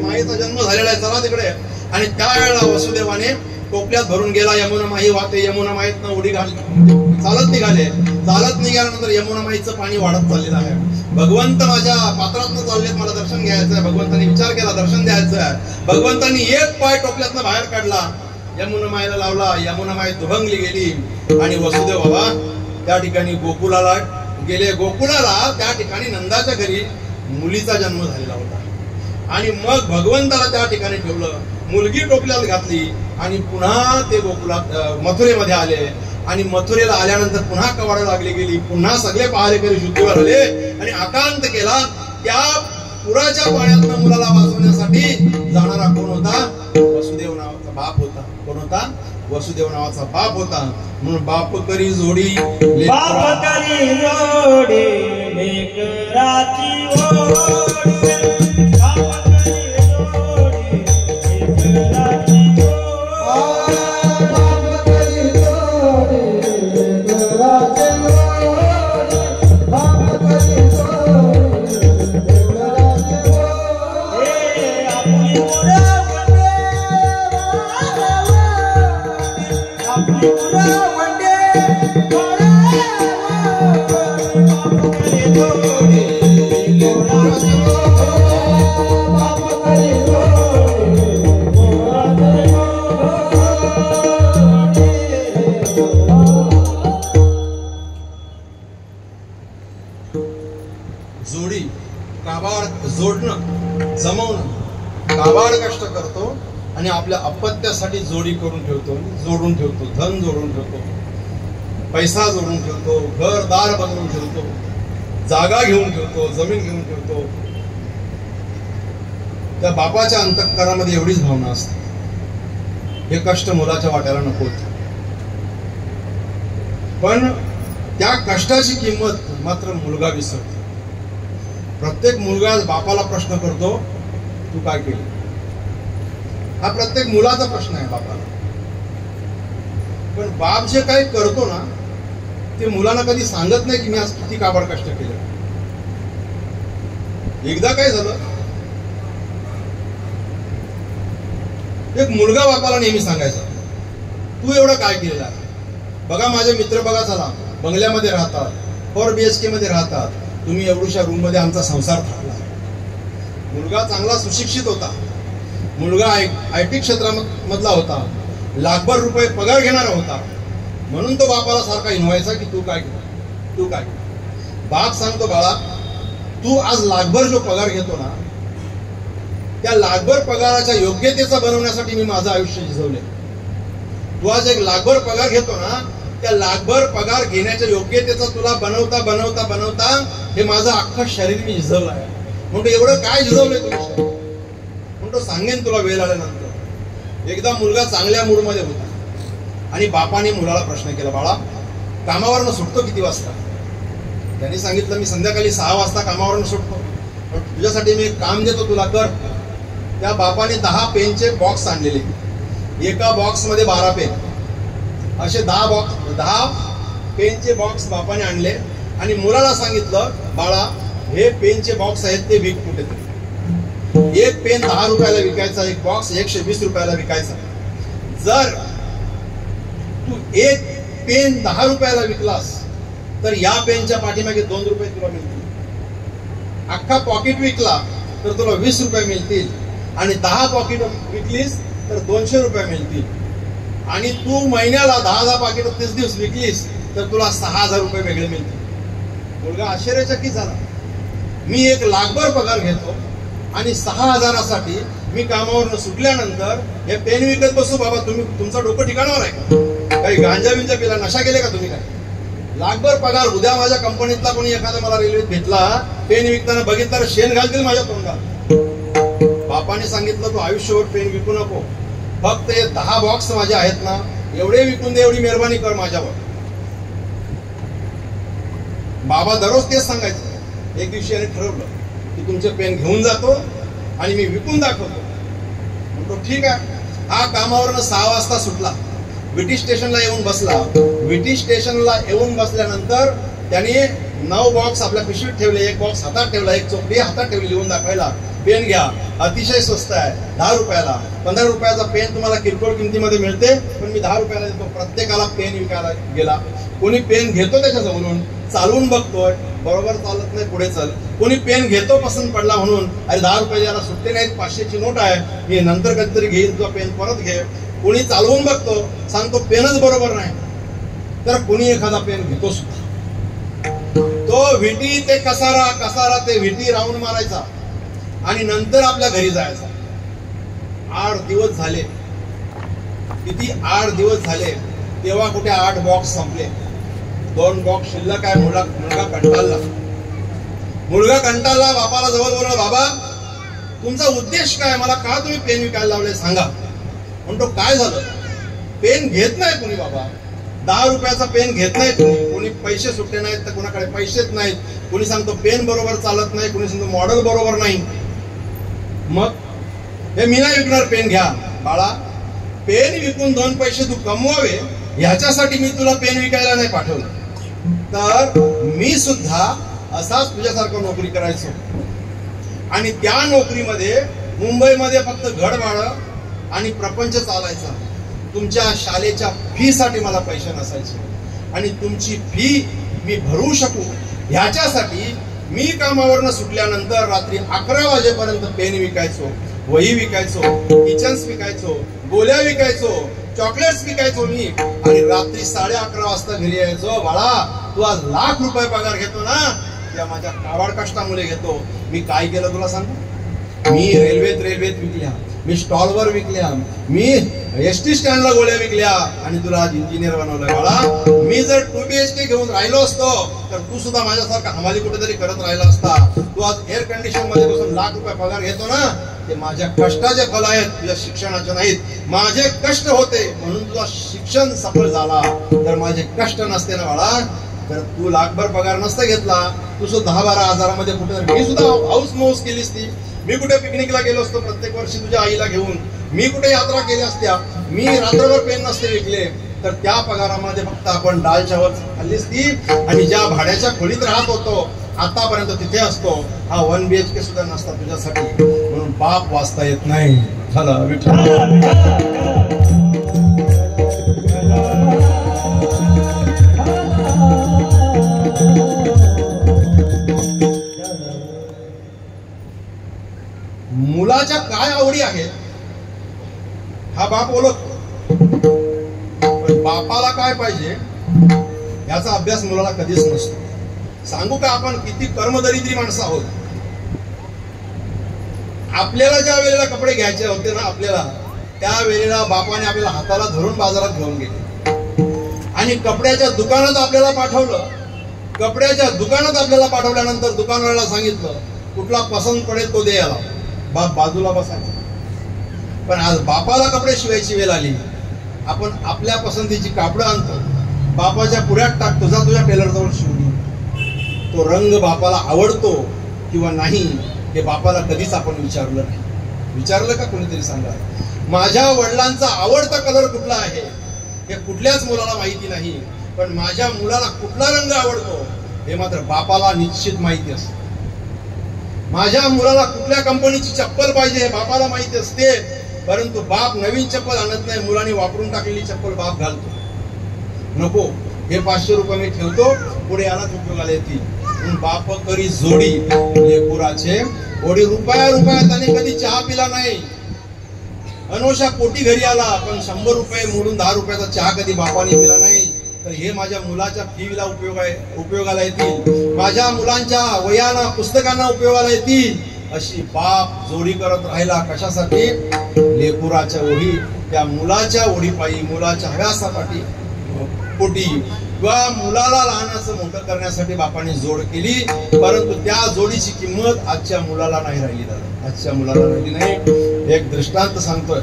मायेचा जन्म झालेला आहे, चला तिकडे. आणि त्यावेळेला वसुदेवाने टोपल्यात भरून गेला. यमुना माई वाहते, यमुना माईतनं उडी चालत निघाले. चालत निघाल्यानंतर यमुना माईचं पाणी वाढत चाललेलं आहे. भगवंत माझ्या पात्रातनं चाललेत, मला दर्शन घ्यायचं आहे. भगवंतांनी विचार केला दर्शन द्यायचं आहे. भगवंतांनी एक पाय टोपल्यातनं बाहेर काढला, यमुना माईला लावला. यमुना माई दुभंगली गेली आणि वसुदेव बाबा त्या ठिकाणी गोकुळाला गेले. गोकुळाला त्या ठिकाणी नंदाच्या घरी मुलीचा जन्म झालेला होता. आणि मग भगवंताला त्या ठिकाणी ठेवलं. मुलगी टोपल्यात घातली आणि पुन्हा ते गोकुळात मथुरेमध्ये आले. आणि मथुरेला आल्यानंतर पुन्हा कवाडं लागली गेली. पुन्हा सगळे पहारेकरी शुद्धीवर आले आणि आकांत केला. त्या पुराच्या पाण्यातनं मुलाला वाचवण्यासाठी जाणारा कोण होता? वसुदेव नावाचा बाप होता. कोण होता? वसुदेव नावाचा बाप होता. म्हणून बाप करी जोडी बाप करी जोडी लेकराची ओढ. जोडी काबाड जोडणं, जमवणं. काबाड कष्ट करतो आणि आपल्या अपत्यासाठी जोडी करून ठेवतो, जोडून ठेवतो, धन जोडून ठेवतो, पैसा जोडून ठेवतो, घरदार बनवून ठेवतो, जागा घेऊन ठेवतो, जमीन घेऊन ठेवतो. त्या बापाच्या अंतःकरणामध्ये एवढीच भावना असते, हे कष्ट मुलाच्या वाट्याला नकोत. पण त्या कष्टाची किंमत मात्र मुलगा विसरतो. प्रत्येक मुलगा बापाला प्रश्न करतो, तू काय केलं? हा प्रत्येक मुलाचा प्रश्न आहे बापाला. पण बाप जे काही करतो ना ते मुलांना कधी सांगत नाही की मी आज किती काबाड कष्ट केले. एकदा काय झालं, एक मुलगा बापाला नेहमी सांगायचा, तू एवढं काय केलेलं आहे? बघा माझे मित्र बघा, चला बंगल्यामध्ये राहतात, 4 BHK मध्ये राहतात, तुम्ही एवढ्याशा रूम मध्ये आमचा संसार थांबला. मुलगा चांगला सुशिक्षित होता, मुलगा IT क्षेत्रामधला होता, लाखभर रुपये पगार घेणारा होता. म्हणून तो बापाला सारखा हिनवायचा की तू काय केलं, तू काय केलं. बाप सांगतो, बाळा तू आज लाखभर जो पगार घेतो ना, त्या लाखभर पगाराच्या योग्यतेचा बनवण्यासाठी मी माझं आयुष्य झिजवले. तू आज एक लाखभर पगार घेतो ना, त्या लाखभर पगार घेण्याच्या योग्यतेचा तुला बनवता बनवता बनवता हे माझं अख्खं शरीर मी झिजवलं आहे. म्हणतो एवढं काय झिजवलंय तुम्ही? म्हणतो सांगेन तुला वेळ आल्यानंतर. एकदा मुलगा चांगल्या मूडमध्ये होता आणि बापाने मुलाला प्रश्न केला, बाळा कामावरनं सुटतो किती वाजता? त्यांनी सांगितलं, मी संध्याकाळी 6 वाजता कामावरनं सुटतो, तुझ्यासाठी मी एक काम देतो, तुला कर. त्या बापाने 10 पेनचे बॉक्स आणलेले, एका बॉक्स मध्ये 12 पेन, असे 10 पेनचे बॉक्स बापाने आणले आणि मुलाला सांगितलं, बाळा हे पेनचे बॉक्स आहेत ते विक कुठेतरी. एक पेन 10 रुपयाला विकायचा, एक बॉक्स 120 रुपयाला विकायचा. जर तू एक पेन 10 रुपयाला विकलास तर या पेनच्या पाठीमागे 2 रुपये तुला मिळतील. अख्खा पॉकेट विकला तर तुला 20 रुपये मिळतील आणि 10 पॉकेट विकलीस तर 200 रुपये मिळतील. आणि तू महिन्याला 10 पाकिट 30 दिवस विकलीस तर तुला 6000 रुपये वेगळे मिळतील. मुलगा आश्चर्यचकित झाला. मी 1 लाखभर पगार घेतो आणि 6000साठी मी कामावरनं सुटल्यानंतर हे पेन विकत बसू. बाबा तुम्ही तुमचं डोकं ठिकाणावर आहे का? काही गांजा बिंजा पिला, नशा केले का तुम्ही? काय लाखभर पगार, उद्या माझ्या कंपनीतला कोणी एखादा मला रेल्वेत भेटला पेन विकताना बघितलं तर शेण घालतील माझ्या तोंडात. बापाने सांगितलं तू आयुष्यभर पेन विकू नको, फक्त हे 10 बॉक्स माझे आहेत ना एवढे विकून दे, एवढी मेहरबानी कर माझ्यावर. बाबा दररोज तेच सांगायचं. एक दिवशी याने ठरवलं की तुमचे पेन घेऊन जातो आणि मी विकून दाखवतो. म्हणतो ठीक आहे. हा कामावरनं 6 वाजता सुटला, विटी स्टेशनला येऊन बसला. विटी स्टेशनला येऊन बसल्यानंतर त्याने 9 बॉक्स आपल्या पिशवीत ठेवले, 1 बॉक्स हातात ठेवला, 1 चोपडी हातात ठेवली, लिहून दाखवायला. पेन घ्या, अतिशय स्वस्त आहे, 10 रुपयाला. 15 रुपयाचा पेन तुम्हाला किरकोळ किमतीमध्ये मिळते, पण मी 10 रुपयाला देतो. प्रत्येकाला पेन विकायला गेला. कोणी पेन घेतो त्याच्याजवळून, चालवून बघतोय, बरोबर चालत नाही, पुढे चल. कोणी पेन घेतो पसंत पडला म्हणून, अरे 10 रुपये याला सुट्टे नाहीत, 500ची नोट आहे, मी नंतर कधीतरी घेईन, तुझा पेन परत घे. कोणी चालवून बघतो, सांगतो पेनच बरोबर नाही, तर कोणी एखादा पेन घेतो सुद्धा. तो विटी ते कसारा, कसारा ते विटी राऊंड मारायचा आणि नंतर आपल्या घरी जायचा. 8 दिवस झाले. किती 8 दिवस झाले तेव्हा कुठे 8 बॉक्स संपले. 2 बॉक्स शिल्लक आहे. मुलगा कंटाळला. बापाला जवळ बोलला, बाबा तुमचा उद्देश काय? मला का तुम्ही पेन विकायला लावले सांगा. म्हणतो काय झालं? पेन घेत नाही कोणी बाबा. 10 रुपयाचा पेन घेत नाही तुम्ही. कोणी पैसे सुट्टे नाहीत तर कोणाकडे पैसेच नाहीत. कोणी सांगतो पेन बरोबर चालत नाही, कोणी सांगतो मॉडेल बरोबर नाही. मग हे मी नाही विकणार, पेन घ्या. बाळा, पेन विकून 2 पैसे तू कमवावे ह्याच्यासाठी मी तुला पेन विकायला नाही पाठवलं. तर मी सुद्धा असाच तुझ्यासारखं नोकरी करायचो आणि त्या नोकरीमध्ये मुंबईमध्ये फक्त घडवाडं आणि प्रपंच चालायचा. तुमच्या शाळेच्या फी साठी मला पैसे नसायचे आणि तुमची फी मी भरू शकू ह्याच्यासाठी मी कामावरनं सुटल्यानंतर रात्री 11 वाजेपर्यंत पेन विकायचो, वही विकायचो, किचन्स विकायचो, गोल्या विकायचो, चॉकलेट्स विकायचो मी आणि रात्री 11:30 वाजता घरी यायचो. बाळा, तू आज लाख रुपये पगार घेतो ना, त्या माझ्या काबाड कष्टामुळे घेतो. मी काय केलं तुला सांगू? मी रेल्वेत विकल्या, मी स्टॉलवर विकल्या, मी एसटी स्टँडला गोळ्या विकल्या आणि तुला आज इंजिनियर बनवलंय. बाळा, मी जर 2 BHK घेऊन राहिलो असतो तर तू सुद्धा माझ्यासारखा हमाली कुठेतरी करत राहिला असता. तू आज एअर कंडिशन मध्ये बसून लाख रुपये पगार घेतो ना, ते माझ्या कष्टाचे फल आहेत, तुझ्या शिक्षणाचे नाहीत. माझे कष्ट होते म्हणून तुझा शिक्षण सफल झाला. तर माझे कष्ट नसते ना बाळा, तर तू लाखभर पगार नसता घेतला. तू सुद्धा 10-12 हजारामध्ये कुठे, मी सुद्धा हाऊस मौस केलीस ती. मी कुठे पिकनिकला गेलो असतो प्रत्येक वर्षी तुझ्या आईला घेऊन. मी कुठे यात्रा केली असत्या. मी रात्रभर पेन नसते विकले. तर त्या पगारामध्ये फक्त आपण डाळ चावल खाल्लीस ती आणि ज्या भाड्याच्या खोलीत राहत होतो आतापर्यंत तिथे असतो. हा 1 BHK सुद्धा नसता तुझ्यासाठी. म्हणून बाप वाचता येत नाही. चला विठ्ठल. मुलाच्या काय आवडी आहेत हा बाप ओळखतो, पण बापाला काय पाहिजे याचा अभ्यास मुलाला कधीच नसतो. सांगू का, आपण किती कर्मदरिद्री माणसं आहोत. आपल्याला ज्या वेळेला कपडे घ्यायचे होते ना आपल्याला, त्या वेळेला बापाने आपल्याला हाताला धरून बाजारात घेऊन गेले आणि कपड्याच्या दुकानात आपल्याला पाठवलं. कपड्याच्या दुकानात आपल्याला पाठवल्यानंतर दुकानवाल्याला सांगितलं कुठला पसंत पडेल तो दे याला. बाप बाजूला बसायचा. पण आज बापाला कपडे शिवायची वेळ आली. आपण आपल्या पसंतीची कापडं आणतो, बापाच्या पुढ्यात टाकतो, जा तुझ्या टेलरजवळ शिवून. तो रंग बापाला आवडतो किंवा नाही हे बापाला कधीच आपण विचारलं नाही. विचारलं का कोणीतरी सांगा. माझ्या वडिलांचा आवडता कलर कुठला आहे हे कुठल्याच मुलाला माहिती नाही, पण माझ्या मुलाला कुठला रंग आवडतो हे मात्र बापाला निश्चित माहिती असते. माझ्या मुलाला कुठल्या कंपनीची चप्पल पाहिजे हे बापाला माहिती असते, परंतु बाप नवीन चप्पल आणत नाही. मुलांनी वापरून टाकलेली चप्पल बाप घालतो. नको, हे 500 रुपये मी ठेवतो, पुढे यालाच उपयोगाला येतील. बाप करी जोडी लेकुराचे ओढी. रुपया त्याने कधी चहा पिला नाही. अनोशा पोटी घरी आला, पण 100 रुपये मोडून 10 रुपयाचा चहा कधी बापाने पिला नाही. तर हे माझ्या मुलाच्या फीला उपयोगाला येतील, माझ्या मुलांच्या वयाना पुस्तकांना उपयोगाला येतील. अशी बाप जोडी करत राहिला. कशासाठी? लेकुराच्या ओढी. त्या मुलाच्या ओढीपायी, मुलाच्या हव्यासासाठी पोटी किंवा मुलाला लहानाचं मोठं करण्यासाठी बापाने जोड केली. परंतु त्या जोडीची किंमत आजच्या मुलाला नाही राहिली. आजच्या मुलाला राहिली नाही. एक दृष्टांत सांगतोय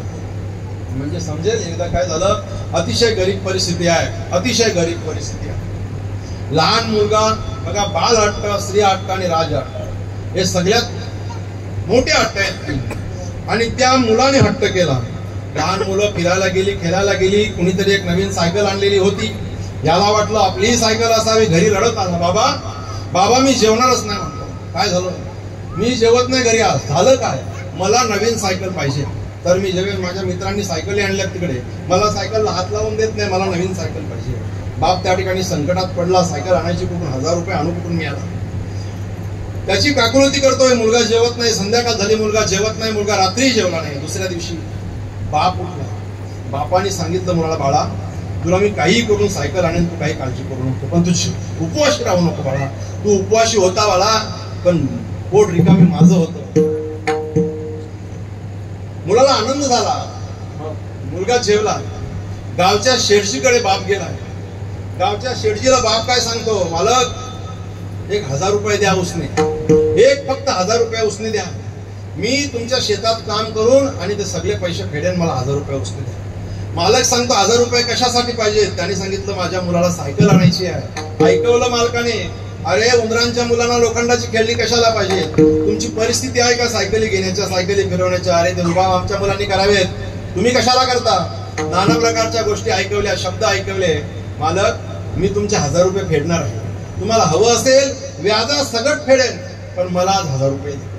म्हणजे समजेल. एकदा काय झालं, अतिशय गरीब परिस्थिती आहे, अतिशय गरीब परिस्थिती आहे. लहान मुलगा बघा, बाल हट्ट, स्त्री हट्ट आणि राज हट्ट हे सगळ्यात मोठे हट्ट आहेत. आणि त्या मुलाने हट्ट केला. लहान मुलं फिरायला गेली, खेळायला गेली. कुणीतरी एक नवीन सायकल आणलेली होती. याला वाटलं आपलीही सायकल असावी. घरी रडत आला, बाबा मी जेवणारच नाही म्हणतो. काय झालं? मी जेवत नाही घरी. आज झालं काय? मला नवीन सायकल पाहिजे. तर मी जेव्हा माझ्या मित्रांनी सायकली आणल्या तिकडे, मला सायकलला हात लावून देत नाही, मला नवीन सायकल पाहिजे. बाप त्या ठिकाणी संकटात पडला. सायकल आणायची कुठून? 1000 रुपये आणू कुठून मिळाला? त्याची काकुळती करतोय. मुलगा जेवत नाही. संध्याकाळ झाली, मुलगा जेवत नाही. मुलगा रात्री जेवला नाही. दुसऱ्या दिवशी बाप उठला. बापाने सांगितलं मुलाला, बाळा तुला मी काही करून सायकल आणेन, तू काही काळजी करू नको, पण तू उपवाशी राहू नको बाळा. तू उपवाशी होता बाळा, पण पोट रिकामी माझं होतं. मुलाला आनंद झाला. मुलगा जेवला. गावच्या शेडजीकडे बाप गेला. गावच्या शेडजीला बाप काय सांगतो, मालक 1000 रुपये द्या उसने. फक्त 1000 रुपये उसने द्या. मी तुमच्या शेतात काम करून आणि ते सगळे पैसे फेडेन, मला 1000 रुपये उसने द्या. मालक सांगतो 1000 रुपये कशासाठी पाहिजे? त्याने सांगितलं माझ्या मुलाला सायकल आणायची आहे. ऐकवलं मालकाने. अरे उंदरांच्या मुलांना लोखंडाची खेळणी कशाला पाहिजे? तुमची परिस्थिती आहे का सायकली घेण्याच्या, सायकली फिरवण्याच्या? अरे ते रुबाब आमच्या मुलांनी करावेत, तुम्ही कशाला करता? नाना प्रकारच्या गोष्टी ऐकवल्या, शब्द ऐकवले. मालक मी तुमचे 1000 रुपये फेडणार आहे. तुम्हाला हवं असेल व्याजा सगळं फेडेन, पण मला आज 1000 रुपये दे.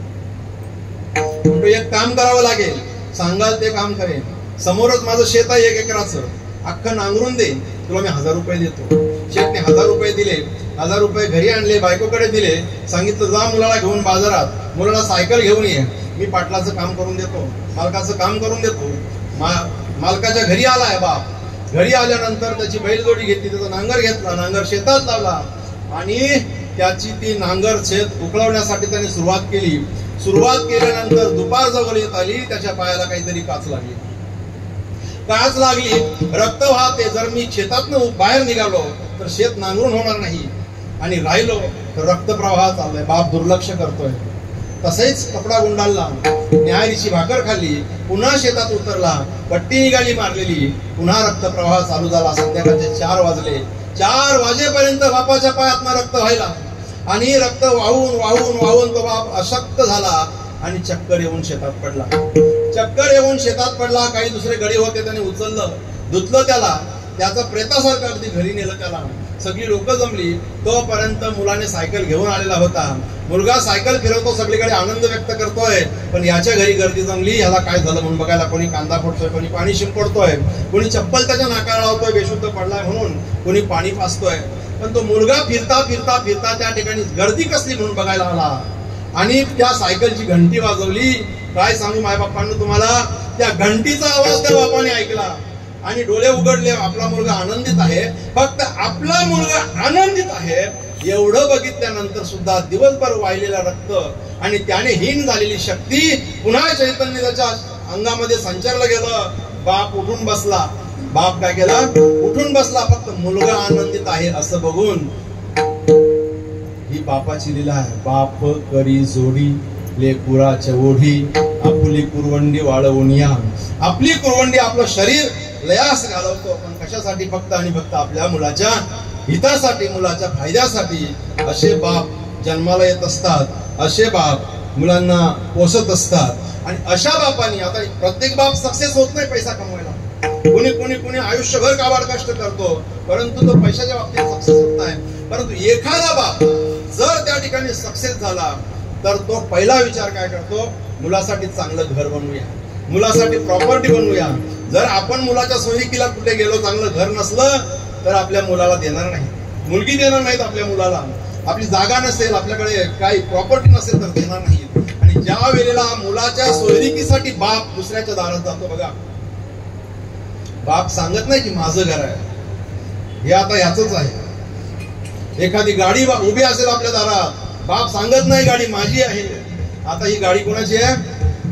एक काम करावं लागेल, सांगाल ते काम करेन. समोरच माझं शेत आहे 1 एकराचं, अख्खं नांगरून देईन, तुला मी 1000 रुपये देतो. शेतने 1000 रुपये दिले. 1000 रुपये घरी आणले, बायकोकडे दिले. सांगितलं जा मुलाला घेऊन बाजारात, मुलाला सायकल घेऊन ये, मी पाटलाचं काम करून देतो, मालकाचं काम करून देतो. मालकाच्या घरी आलाय बाप. घरी आल्यानंतर त्याची बैलजोडी घेतली, त्याचा नांगर घेतला, नांगर शेतात लावला आणि त्याची ती नांगर शेत उकळवण्यासाठी त्याने सुरुवात केली. सुरुवात केल्यानंतर दुपार जवळ येत आली. त्याच्या पायाला काहीतरी काच लागली. काच लागली, रक्त वाहते. जर मी शेतातनं बाहेर निघालो तर शेत नांगरून होणार नाही, आणि राहिलो तर रक्तप्रवाह चाललाय. बाप दुर्लक्ष करतोय. तसेच कपडा गुंडाळला, न्याहारीची भाकर खाल्ली, पुन्हा शेतात उतरला, पट्टी निघाली मारलेली, पुन्हा रक्तप्रवाह चालू झाला. संध्याकाळचे 4 वाजले. 4 वाजेपर्यंत बापाच्या पायातनं रक्त व्हायला, आणि रक्त वाहून वाहून वाहून तो बाप अशक्त झाला आणि चक्कर येऊन शेतात पडला. चक्कर येऊन शेतात पडला. काही दुसरे गडी होते, त्याने उचललं, धुतलं त्याला, त्याचा प्रेतासारखं अगदी घरी नेलं त्याला. सगळी लोक जमली. तोपर्यंत मुलाने सायकल घेऊन आलेला होता. मुलगा सायकल फिरवतो, सगळीकडे आनंद व्यक्त करतोय, पण याच्या घरी गर्दी जमली. ह्याला काय झालं म्हणून बघायला. कोणी कांदा फोडतोय, कोणी पाणी शिंपडतोय, कोणी चप्पल त्याच्या नाकाला लावतोय बेशुद्ध पडलाय म्हणून, कोणी पाणी पाजतोय. पण तो मुलगा फिरता फिरता फिरता त्या ठिकाणी गर्दी कसली म्हणून बघायला आला, आणि त्या सायकलची घंटी वाजवली. काय सांगू मायबापांना तुम्हाला, त्या घंटीचा आवाज त्या बापाने ऐकला आणि डोळे उघडले. आपला मुलगा आनंदित आहे, फक्त आपला मुलगा आनंदित आहे एवढं बघितल्यानंतर सुद्धा दिवसभर वाहिलेला रक्त आणि त्याने हीन झालेली शक्ती पुन्हा चैतन्य त्याच्या अंगामध्ये संचारलं गेलं. बाप उठून बसला. बाप काय केला? उठून बसला. फक्त मुलगा आनंदित आहे असं बघून. ही बापाची लीला आहे. बाप करी जोडी लेकुराच्या ओढी, आपली कुरवंडी वाळवून या. आपली कुरवंडी, आपलं शरीर लयास घालवतो, पण कशासाठी? फक्त आणि फक्त आपल्या मुलाच्या हितासाठी, मुलाच्या फायद्यासाठी. असे बाप जन्माला येत असतात, असे बाप मुलांना पोसत असतात. आणि अशा बापांनी, आता प्रत्येक बाप सक्सेस होत नाही पैसा कमवायला. कोणी कोणी कोणी आयुष्यभर काबाड कष्ट करतो, परंतु तो पैशाच्या बाबतीत सक्सेस होत नाही. परंतु एखादा बाप जर त्या ठिकाणी सक्सेस झाला तर तो पहिला विचार काय करतो? मुलासाठी चांगलं घर बनवूया, मुलासाठी प्रॉपर्टी बनवूया. जर आपण मुलाच्या सोयीकीला कुठे गेलो, चांगलं घर नसलं तर आपल्या मुलाला देणार नाही, मुलगी देणार नाहीत आपल्या मुलाला, आपली जागा नसेल, आपल्याकडे काही प्रॉपर्टी नसेल तर देणार नाही. आणि ज्या वेळेला मुलाच्या सोयरिकीसाठी बाप दुसऱ्याच्या दारात जातो बघा, बाप सांगत नाही की माझं घर आहे, हे आता याचंच आहे. एखादी गाडी उभी असेल आपल्या दारात, बाप सांगत नाही गाडी माझी आहे, आता ही गाडी कोणाची आहे,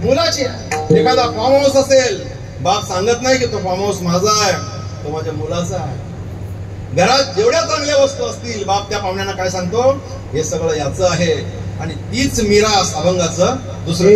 मुलाची आहे. एखादा फार्म हाऊस असेल, बाप सांगत नाही की तो फार्म हाऊस माझा आहे, तो माझ्या मुलाचा आहे. घरात जेवढ्या चांगल्या वस्तू असतील, बाप त्या पाहुण्यांना काय सांगतो, हे सगळं याचं आहे. आणि तीच मिरास अभंगाचं दुसरं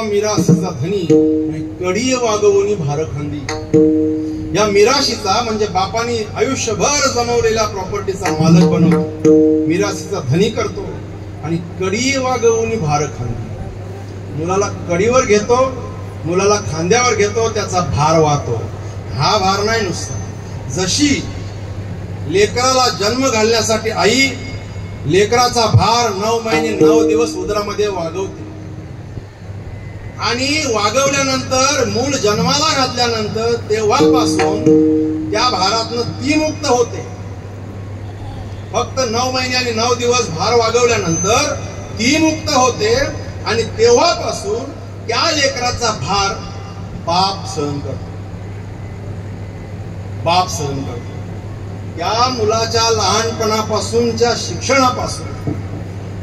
मिराशीचा धनी कडी वागवूनी भारखंदी. या मिराशीचा म्हणजे बापानी आयुष्यभर जमवलेल्या प्रॉपर्टीचा मालक बनवतो, मिराशीचा धनी करतो आणि कडी वागवूनी भारखंदी. मुलाला कडीवर घेतो, मुलाला खांद्यावर घेतो, त्याचा भार वाहतो. हा भार नाही नुसता, जशी लेकराला जन्म घालण्यासाठी आई लेकराचा भार 9 महिने 9 दिवस उदरामध्ये वागवते आणि वागवल्यानंतर मूल जन्माला घातल्यानंतर तेव्हापासून त्या भारातनं ती मुक्त होते. फक्त 9 महिने आणि 9 दिवस भार वागवल्यानंतर ती मुक्त होते आणि तेव्हापासून त्या लेकराचा भार बाप सहन करतो. बाप सहन करतो. त्या मुलाच्या लहानपणापासूनच्या शिक्षणापासून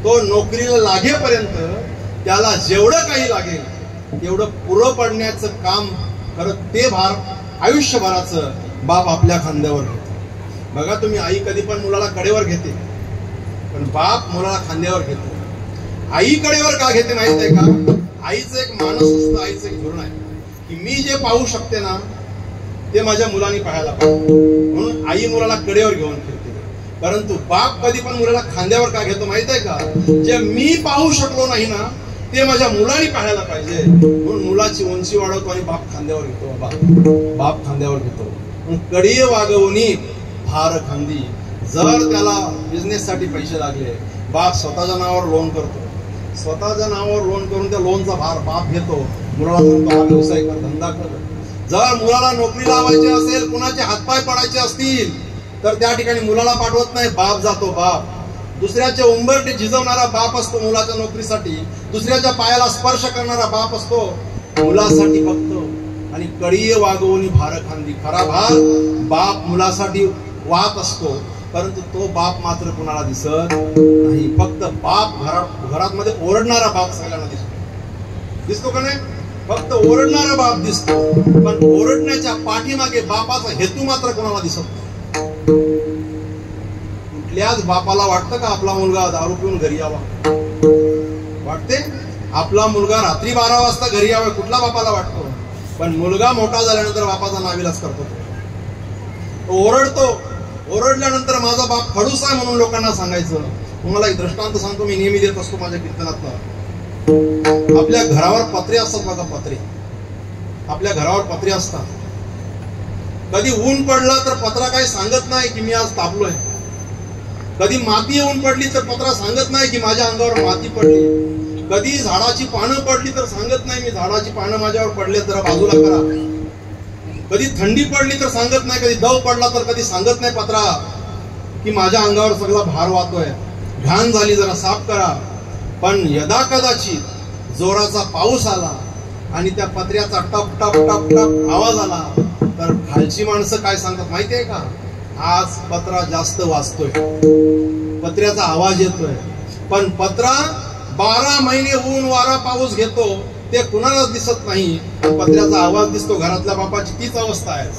तो नोकरीला लागेपर्यंत त्याला जेवढं काही लागेल तेवढं पुरं पडण्याचं काम करत ते भार आयुष्यभराचं बाप आपल्या खांद्यावर घेतो. बघा तुम्ही, आई कधी पण मुलाला कडेवर घेते, पण बाप मुलाला खांद्यावर घेतो. आई कडेवर का घेते माहित आहे का? आईचं एक मानस असतं, आईचं एक धोरण आहे की मी जे पाहू शकते ना ते माझ्या मुलांनी पाहायला पाहिजे, म्हणून आई मुलाला कडेवर घेऊन फिरते. परंतु बाप कधी पण मुलाला खांद्यावर का घेतो माहित आहे का? जे मी पाहू शकलो नाही ना ते माझ्या मुलांनी पाहायला पाहिजे, म्हणून मुलाची उंची वाढवतो आणि बाप खांद्यावर घेतो. बाप खांद्यावर घेतो. कडी वागवणी भार खांदी. जर त्याला बिझनेस साठी पैसे लागले, बाप स्वतःच्या नावावर लोन करतो. स्वतःच्या नावावर लोन करून त्या लोनचा भार बाप घेतो. मुलाला सांगतो हा व्यवसाय कर, धंदा कर. जर मुलाला नोकरी लावायची असेल, कुणाचे हातपाय पडायचे असतील तर त्या ठिकाणी मुलाला पाठवत नाही, बाप जातो. बाप दुसऱ्याचे उंबरटे झिजवणारा बाप असतो मुलाच्या नोकरीसाठी. दुसऱ्याच्या पायाला स्पर्श करणारा बाप असतो मुलासाठी फक्त. आणि कळीय वागवणी भार खांदी. खरा भार बाप मुलासाठी वाहत असतो, परंतु तो बाप मात्र कुणाला दिसत नाही. फक्त बाप घरात मध्ये ओरडणारा बाप सगळ्यांना दिसतो का नाही? फक्त ओरडणारा बाप दिसतो, पण ओरडण्याच्या पाठीमागे बापाचा हेतू मात्र कोणाला दिसत नाही. कुठल्याच बापाला वाटतं का आपला मुलगा दारू पिऊन घरी यावा? वाटते? आपला मुलगा रात्री 12 वाजता घरी यावा कुठला बापाला वाटतो? पण मुलगा मोठा झाल्यानंतर बापाचा नाविलाज करतो, ओरडतो. ओरडल्यानंतर माझा बाप खडूस आहे म्हणून लोकांना सांगायचं. तुम्हाला एक दृष्टांत सांगतो, मी नेहमी देत असतो माझ्या कीर्तनातला. आपल्या घरावर पत्रे असतात बघा, पत्रे. आपल्या घरावर पत्रे असतात. कधी ऊन पडला तर पत्रा काही सांगत नाही की मी आज तापलोय. कधी माती येऊन पडली तर पत्रा सांगत नाही की माझ्या अंगावर माती पडली. कधी झाडाची पानं पडली तर सांगत नाही मी झाडाची पानं माझ्यावर पडले जरा बाजूला करा. कधी थंडी पडली तर सांगत नाही, कधी दव पडला तर कधी सांगत नाही पत्रा की माझ्या अंगावर सगळा भार वाहतोय, घाण झाली जरा साफ करा. पण यदा कदाचित जोराचा पाऊस आला आणि त्या पत्र्याचा टप टप टप टप आवाज आला तर खालची माणसं काय सांगतात माहितीये का? आज पत्रा जास्त वाजतोय, पत्र्याचा आवाज येतोय. पण पत्रा 12 महिने ऊन वारा पाऊस घेतो, ते कुणालाच दिसत नाही. पत्र्याचा आवाज दिसतो. घरातल्या बापाची तीच अवस्था आहे.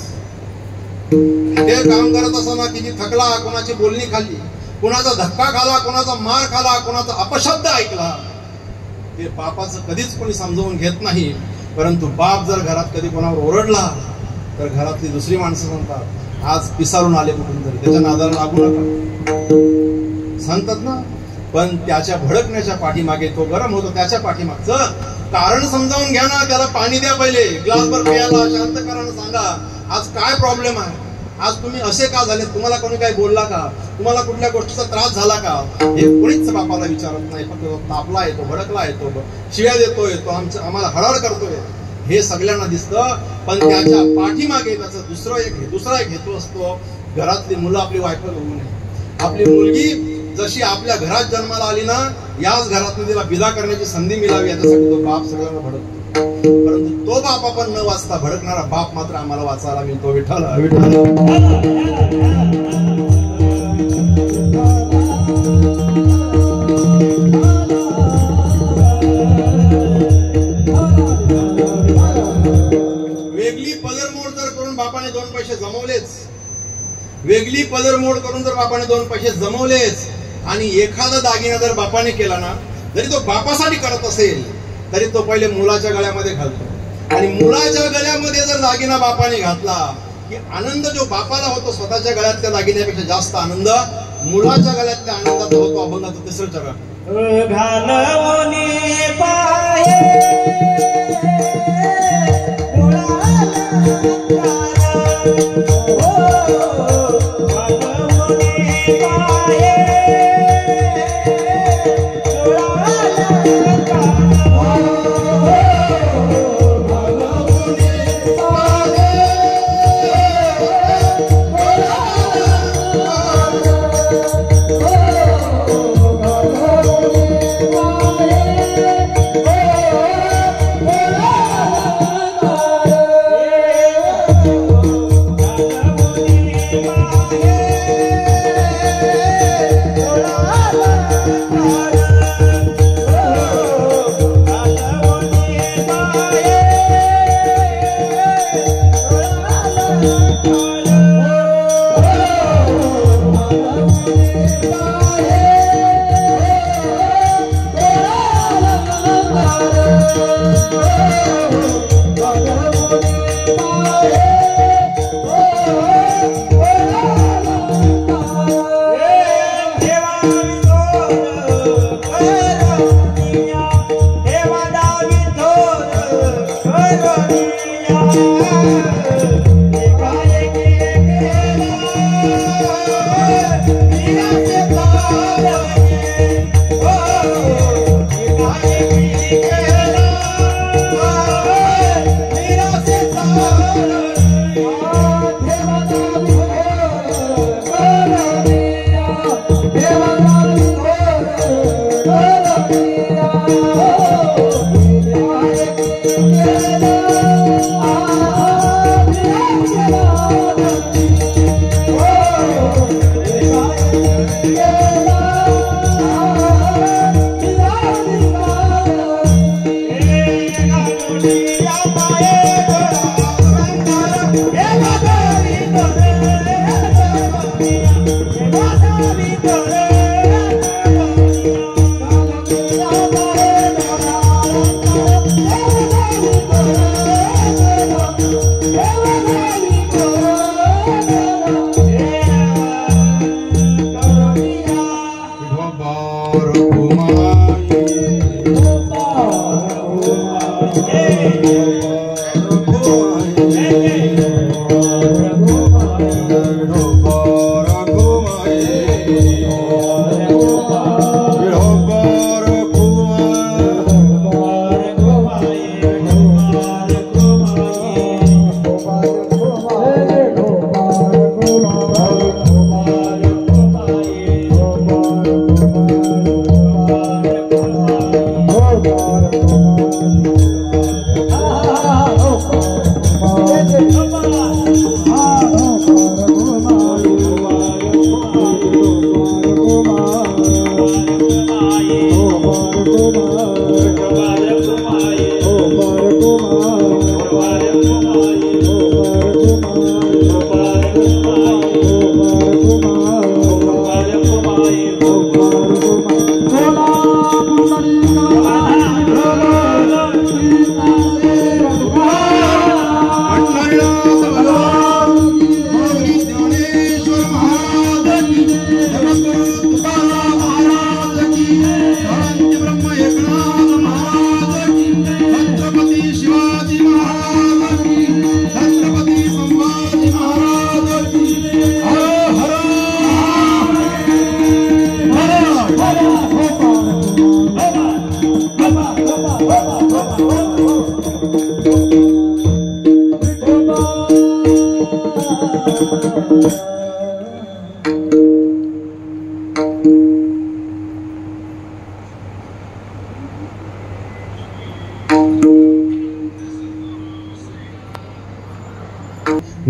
ते काम करत असताना किती थकला, कोणाची बोलणी खाल्ली, कोणाचा धक्का खाला, कोणाचा मार खाला, कोणाचा अपशब्द ऐकला, ते बापाचं कधीच कोणी समजावून घेत नाही. परंतु बाप जर घरात कधी कोणावर ओरडला तर घरातली दुसरी माणसं सांगतात आज पिसारून आले कुठून तरी, त्याच्या नादाला लागू नका सांगतात ना. पण त्याच्या भडकण्याच्या पाठीमागे तो गरम होतो, त्याच्या पाठीमागचं कारण समजावून घ्या ना. त्याला पाणी द्या, पहिले ग्लासभर प्यायला, शांत करायला सांगा. आज काय प्रॉब्लेम आहे, आज तुम्ही असे का झाले, तुम्हाला कोणी काही बोलला का, तुम्हाला कुठल्या गोष्टीचा त्रास झाला का, हे कोणीच बापाला विचारत नाही. फक्त तापला येतो, भडकला येतो, शिव्या देतोय, तो आम्हाला हळहळ करतोय, हे सगळ्यांना दिसतं. पण त्याच्या पाठीमागे त्याचा दुसरा एक हेतू असतो. घरातली मुलं आपली वायफळ होऊ नये. आपली मुलगी जशी आपल्या घरात जन्माला आली ना, याच घरातून तिला विदा करण्याची संधी मिळावी याच्यासाठी तो बाप सगळ्यांना भडकतो. परंतु तो बाप आपण न वाचता भडकणारा बाप मात्र आम्हाला वाचायला मिळतो. विठ्ठल विठ्ठल. वेगळी पदरमोड जर करून बापाने 2 पैसे जमवलेच, वेगळी पदरमोड करून जर बापाने 2 पैसे जमवलेच, आणि एखादा दागिना जर बापाने केला ना, जरी तो बापासाठी करत असेल तरी तो पहिले मुलाच्या गळ्यामध्ये घालतो. आणि मुलाच्या गळ्यामध्ये जर दागिना बापाने घातला की आनंद जो बापाला होतो स्वतःच्या गळ्यातल्या दागिन्यापेक्षा जास्त आनंद मुलाच्या गळ्यातल्या आनंदाचा होतो. अभंगाचं 3रं चरण. घालवणी पाये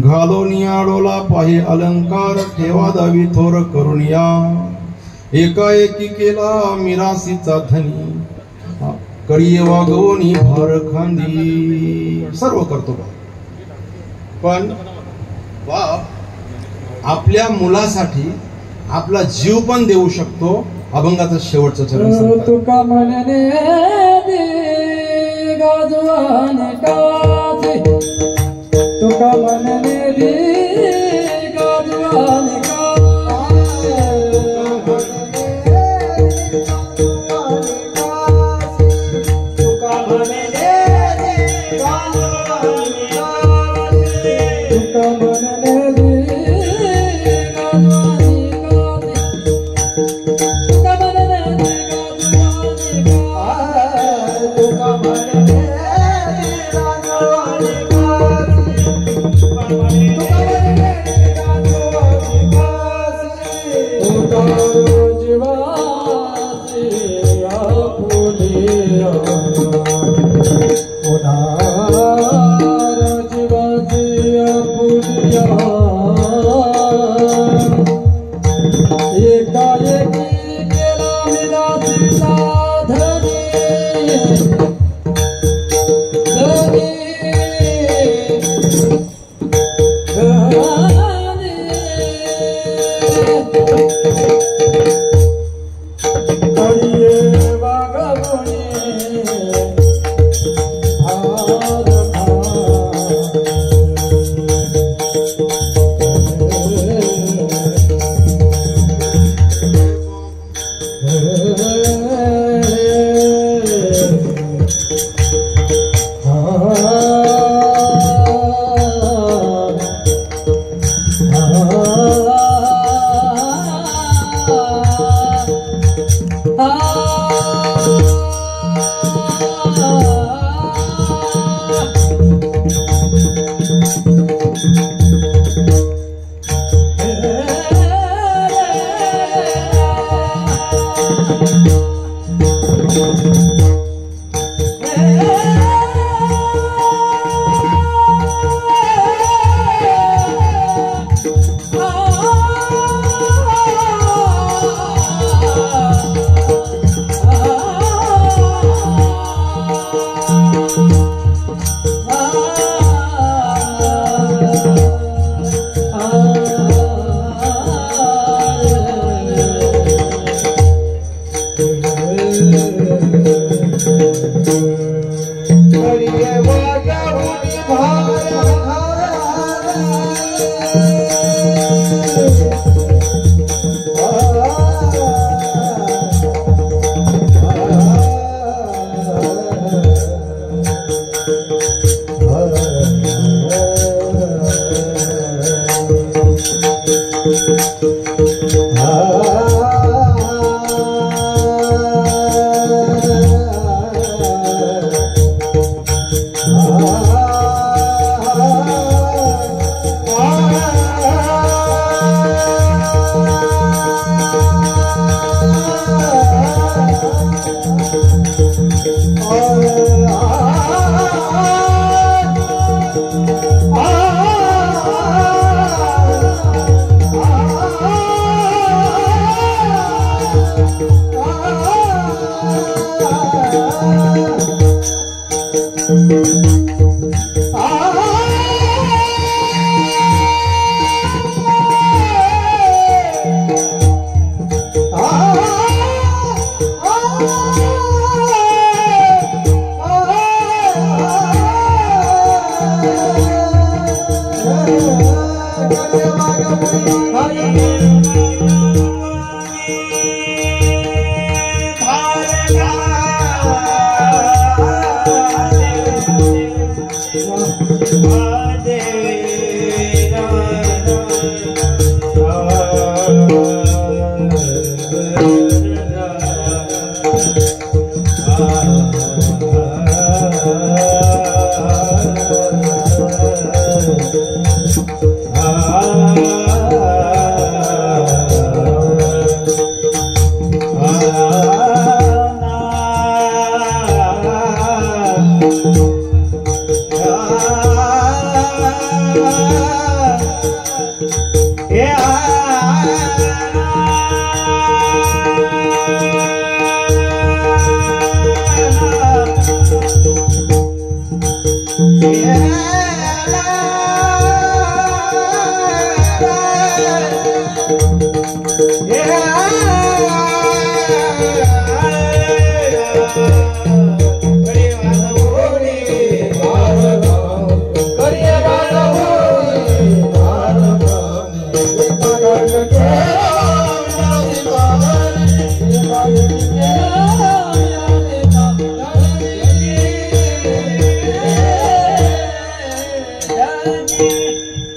घालोनियाडोला पाहे अलंकार ठेवा दावी थोर करुणिया एकाएकी केला मिरासीचा धनी कळीये वागवणी भार खांदी सर्व करतो पण बाप आपल्या मुलासाठी आपला जीव पण देऊ शकतो. अभंगाचं शेवटचं चरण सांगतात. तुका म्हणणे गाजवाने काचे तुका म्हणणे गाजवाने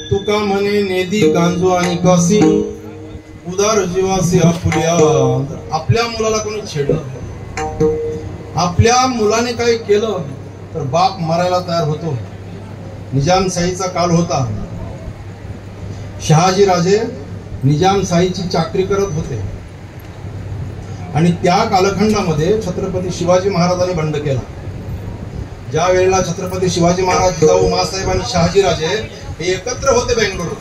तुका म्हणे नेदी गांजो आणि कासी उदार जीवासी आपुल्या. आपल्या मुलाला कोणी छेडलं, आपल्या मुलाने काही केलं तर बाप मारायला तयार होतो. निजामशाहीचा काल होता. शहाजी राजे निजामशाहीची चाकरी करत होते आणि त्या कालखंडामध्ये छत्रपती शिवाजी महाराजांनी बंड केला. ज्या वेळेला छत्रपती शिवाजी महाराज, जिजाऊ मासाहेब आणि शहाजी राजे हे एकत्र होते बेंगलोर,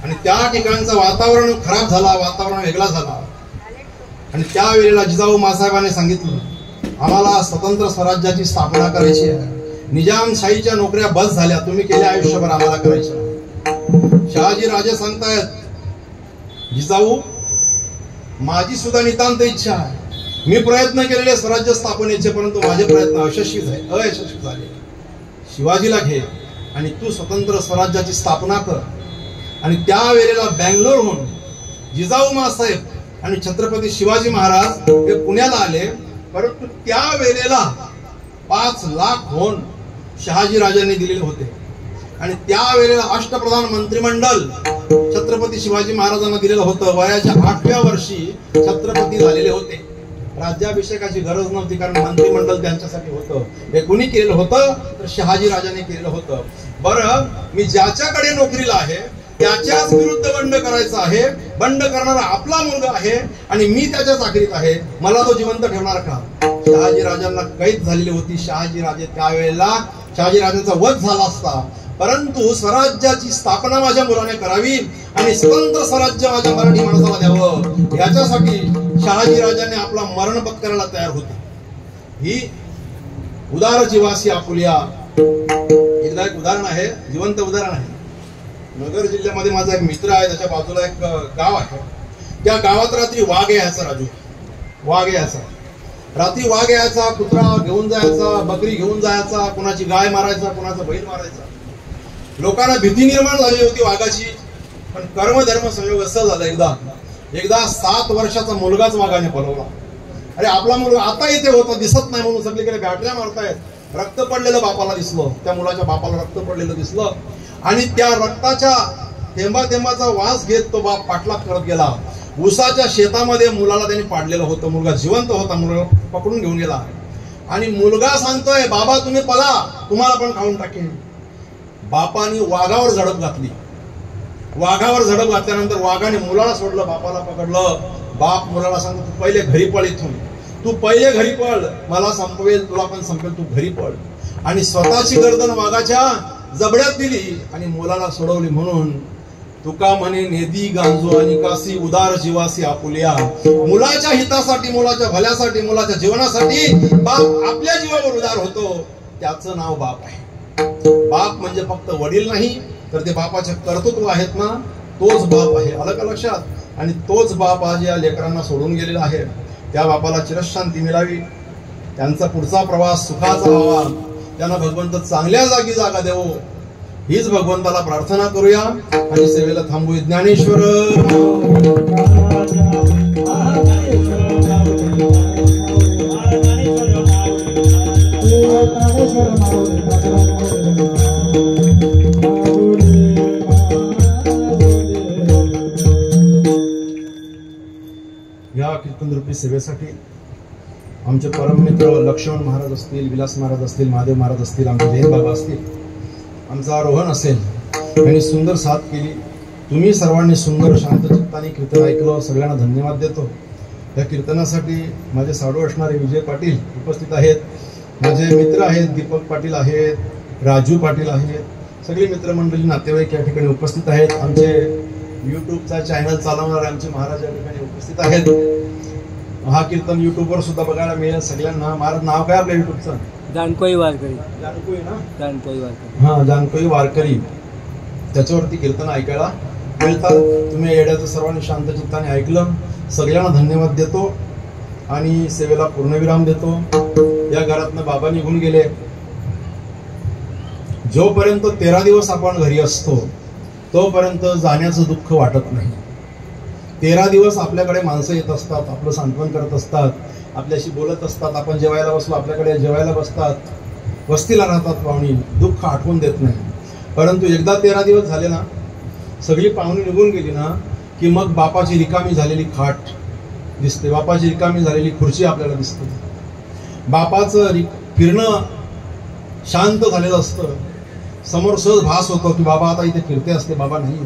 आणि त्या ठिकाणचं वातावरण खराब झाला, वातावरण वेगळा झाला. आणि त्या वेळेला जिजाऊ मासाहेबांनी सांगितलं, आम्हाला स्वतंत्र स्वराज्याची स्थापना करायची आहे. निजामशाहीच्या नोकऱ्या बस झाल्या, तुम्ही केल्या आयुष्यभर, आम्हाला करायच्या. शहाजी राजे सांगतायत, जिजाऊ माझी सुद्धा नितांत इच्छा आहे, मी प्रयत्न केलेले स्वराज्य स्थापनेचे, परंतु माझे प्रयत्न अयशस्वी झाले. शिवाजीला घे आणि तू स्वतंत्र स्वराज्याची स्थापना कर. आणि त्या वेळेला बँगलोरहून जिजाऊ मासाहेब आणि छत्रपती शिवाजी महाराज हे पुण्याला आले. परंतु त्या वेळेला 5 लाख होऊन शहाजी राजांनी दिलेले होते. आणि त्या वेळेला अष्टप्रधान मंत्रिमंडळ छत्रपती शिवाजी महाराजांना दिलेलं होतं. वयाच्या 8व्या वर्षी छत्रपती झालेले होते. राज्याभिषेकाची गरज नव्हती, कारण मंत्रिमंडळ त्यांच्यासाठी होतं. हे कुणी केलेलं होतं तर शहाजी राजाने केलेलं होतं. बरं, मी ज्याच्याकडे नोकरीला आहे त्याच्याच विरुद्ध बंड करायचं आहे. बंड करणारा आपला मुलगा आहे आणि मी त्याच्या चाकरीत आहे, मला तो जिवंत ठेवणार का? शहाजी राजांना कैद झालेली होती. शहाजी राजे त्यावेळेला, शहाजी राजांचा वध झाला असता, परंतु स्वराज्याची स्थापना माझ्या मुलाने करावी आणि स्वतंत्र स्वराज्य माझ्या मराठी माणसाला द्यावं, याच्यासाठी शहाजी राजाने आपला मरण पत्करायला तयार होते. ही उदार जीवासी आपुल्या एकदा एक उदाहरण आहे, जिवंत उदाहरण आहे. नगर जिल्ह्यामध्ये माझा एक मित्र आहे, त्याच्या बाजूला एक गाव आहे. त्या गावात रात्री वाघ यायचा, राजू वाघ यायचा. रात्री वाघ यायचा, कुत्रा घेऊन जायचा, बकरी घेऊन जायचा, कुणाची गाय मारायचा, कुणाचा बैल मारायचा. लोकांना भीती निर्माण झाली होती वाघाची. पण कर्मधर्म संयोग असं झालं, एकदा 7 वर्षाचा मुलगाच वाघाने पळवला. अरे आपला मुलगा आता इथे होता, दिसत नाही म्हणून सगळीकडे बॅटऱ्या मारतायत. रक्त पडलेलं बापाला दिसलं, त्या मुलाच्या बापाला रक्त पडलेलं दिसलं आणि त्या रक्ताच्या थेंबाचा वास घेत तो बाप पाठलाग करत गेला. ऊसाच्या शेतामध्ये मुलाला त्यांनी पाडलेलं होतं. मुलगा जिवंत होता, मुलगा पकडून घेऊन गेला आणि मुलगा सांगतोय, बाबा तुम्ही पळा, तुम्हाला पण खाऊन टाकेन. बापाने वाघावर झडप घातली. वाघावर झडप घातल्यानंतर वाघाने मुलाला सोडलं, बापाला पकडलं. बाप मुलाला सांगतो, तू पहिले घरी पळ, इथून तू पहिले घरी पळ, मला संपवेल, तुला पण संपवेल, तू घरी पळ. आणि स्वतःची गर्दन वाघाच्या जबड्यात दिली आणि मुलाला सोडवली. म्हणून तुका म्हणे नेदी गांजो आणि कासी उदार जीवासी आपुल्या. मुलाच्या हितासाठी, मुलाच्या भल्यासाठी, मुलाच्या जीवनासाठी बाप आपल्या जीवावर उदार होतो. त्याचं नाव बाप आहे. बाप म्हणजे फक्त वडील नाही, तर ते बापाचे कर्तृत्व आहेत ना, तोच बाप आहे. आलं का लक्षात? आणि तोच बाप आज या लेकरांना सोडून गेलेला आहे. त्या बापाला चिरशांती मिळावी, त्यांचा पुढचा प्रवास सुखाचा व्हावा, त्यांना भगवंत चांगल्या जागी जागा देवो, हीच भगवंताला प्रार्थना करूया आणि सेवेला थांबू. ज्ञानेश्वर या कीर्तनरूपी सेवेसाठी आमचे परममित्र लक्ष्मण महाराज असतील, विलास महाराज असतील, महादेव महाराज असतील, आमचे जैन बाबा असतील, आमचा रोहन असेल, यांनी सुंदर साथ केली. तुम्ही सर्वांनी सुंदर शांत चित्ताने कीर्तन ऐकलं, सगळ्यांना धन्यवाद देतो. या कीर्तनासाठी माझे साडू असणारे विजय पाटील उपस्थित आहेत, माझे मित्र आहेत, दीपक पाटील आहेत, राजू पाटील आहेत, सगळी मित्रमंडळी नातेवाईक या ठिकाणी उपस्थित आहेत. आमचे युट्यूबचा चॅनल चालवणारे आमचे महाराज या ठिकाणी उपस्थित आहेत. हा कीर्तन युट्यूबवर सुद्धा बघायला मिळेल सगळ्यांना. महाराज नाव काय आपल्या युट्यूबचं? जानकोई वारकरी. जानकोई ना? जानकोई वारकरी. हा, जानकोई वारकरी. त्याच्यावरती कीर्तन ऐकायला मिळतात. तुम्ही येड्याचं सर्वांनी शांत चित्ताने ऐकलं. सगळ्यांना धन्यवाद देतो आणि सेवेला पूर्णविराम देतो. या घरातनं बाबा निघून गेले. जोपर्यंत 13 दिवस आपण घरी असतो तोपर्यंत जाण्याचं दुःख वाटत नाही. 13 दिवस आपल्याकडे माणसं येत असतात, आपलं सांत्वन करत असतात, आपल्याशी बोलत असतात. आपण जेवायला बसलो, आपल्याकडे जेवायला बसतात, वस्तीला राहतात पाहुणी. दुःख आठवून देत नाही. परंतु एकदा 13 दिवस झाले ना, सगळी पाहुणी निघून गेली ना, की मग बापाची रिकामी झालेली खाट दिसते, बापाची रिकामी झालेली खुर्ची आपल्याला दिसते. बापाचं फिरणं शांत झालेलं असतं. समोर सहज भास होतो की बाबा आता इथे फिरते असते, बाबा नाही.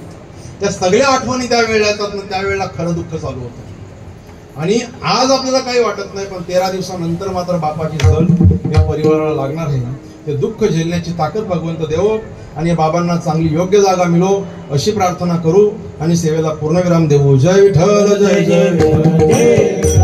त्या सगळ्या आठवणी त्यावेळेला येतात ना, त्यावेळेला खरं दुःख चालू होतं. आणि आज आपल्याला काही वाटत नाही, पण 13 दिवसानंतर मात्र बापाची झळ या परिवाराला लागणार आहे. ते दुःख झेलण्याची ताकद भगवंत देवो आणि या बाबांना चांगली योग्य जागा मिळो अशी प्रार्थना करू आणि सेवेला पूर्णविराम देऊ. जय विठ्ठल, जय जय विठ्ठल.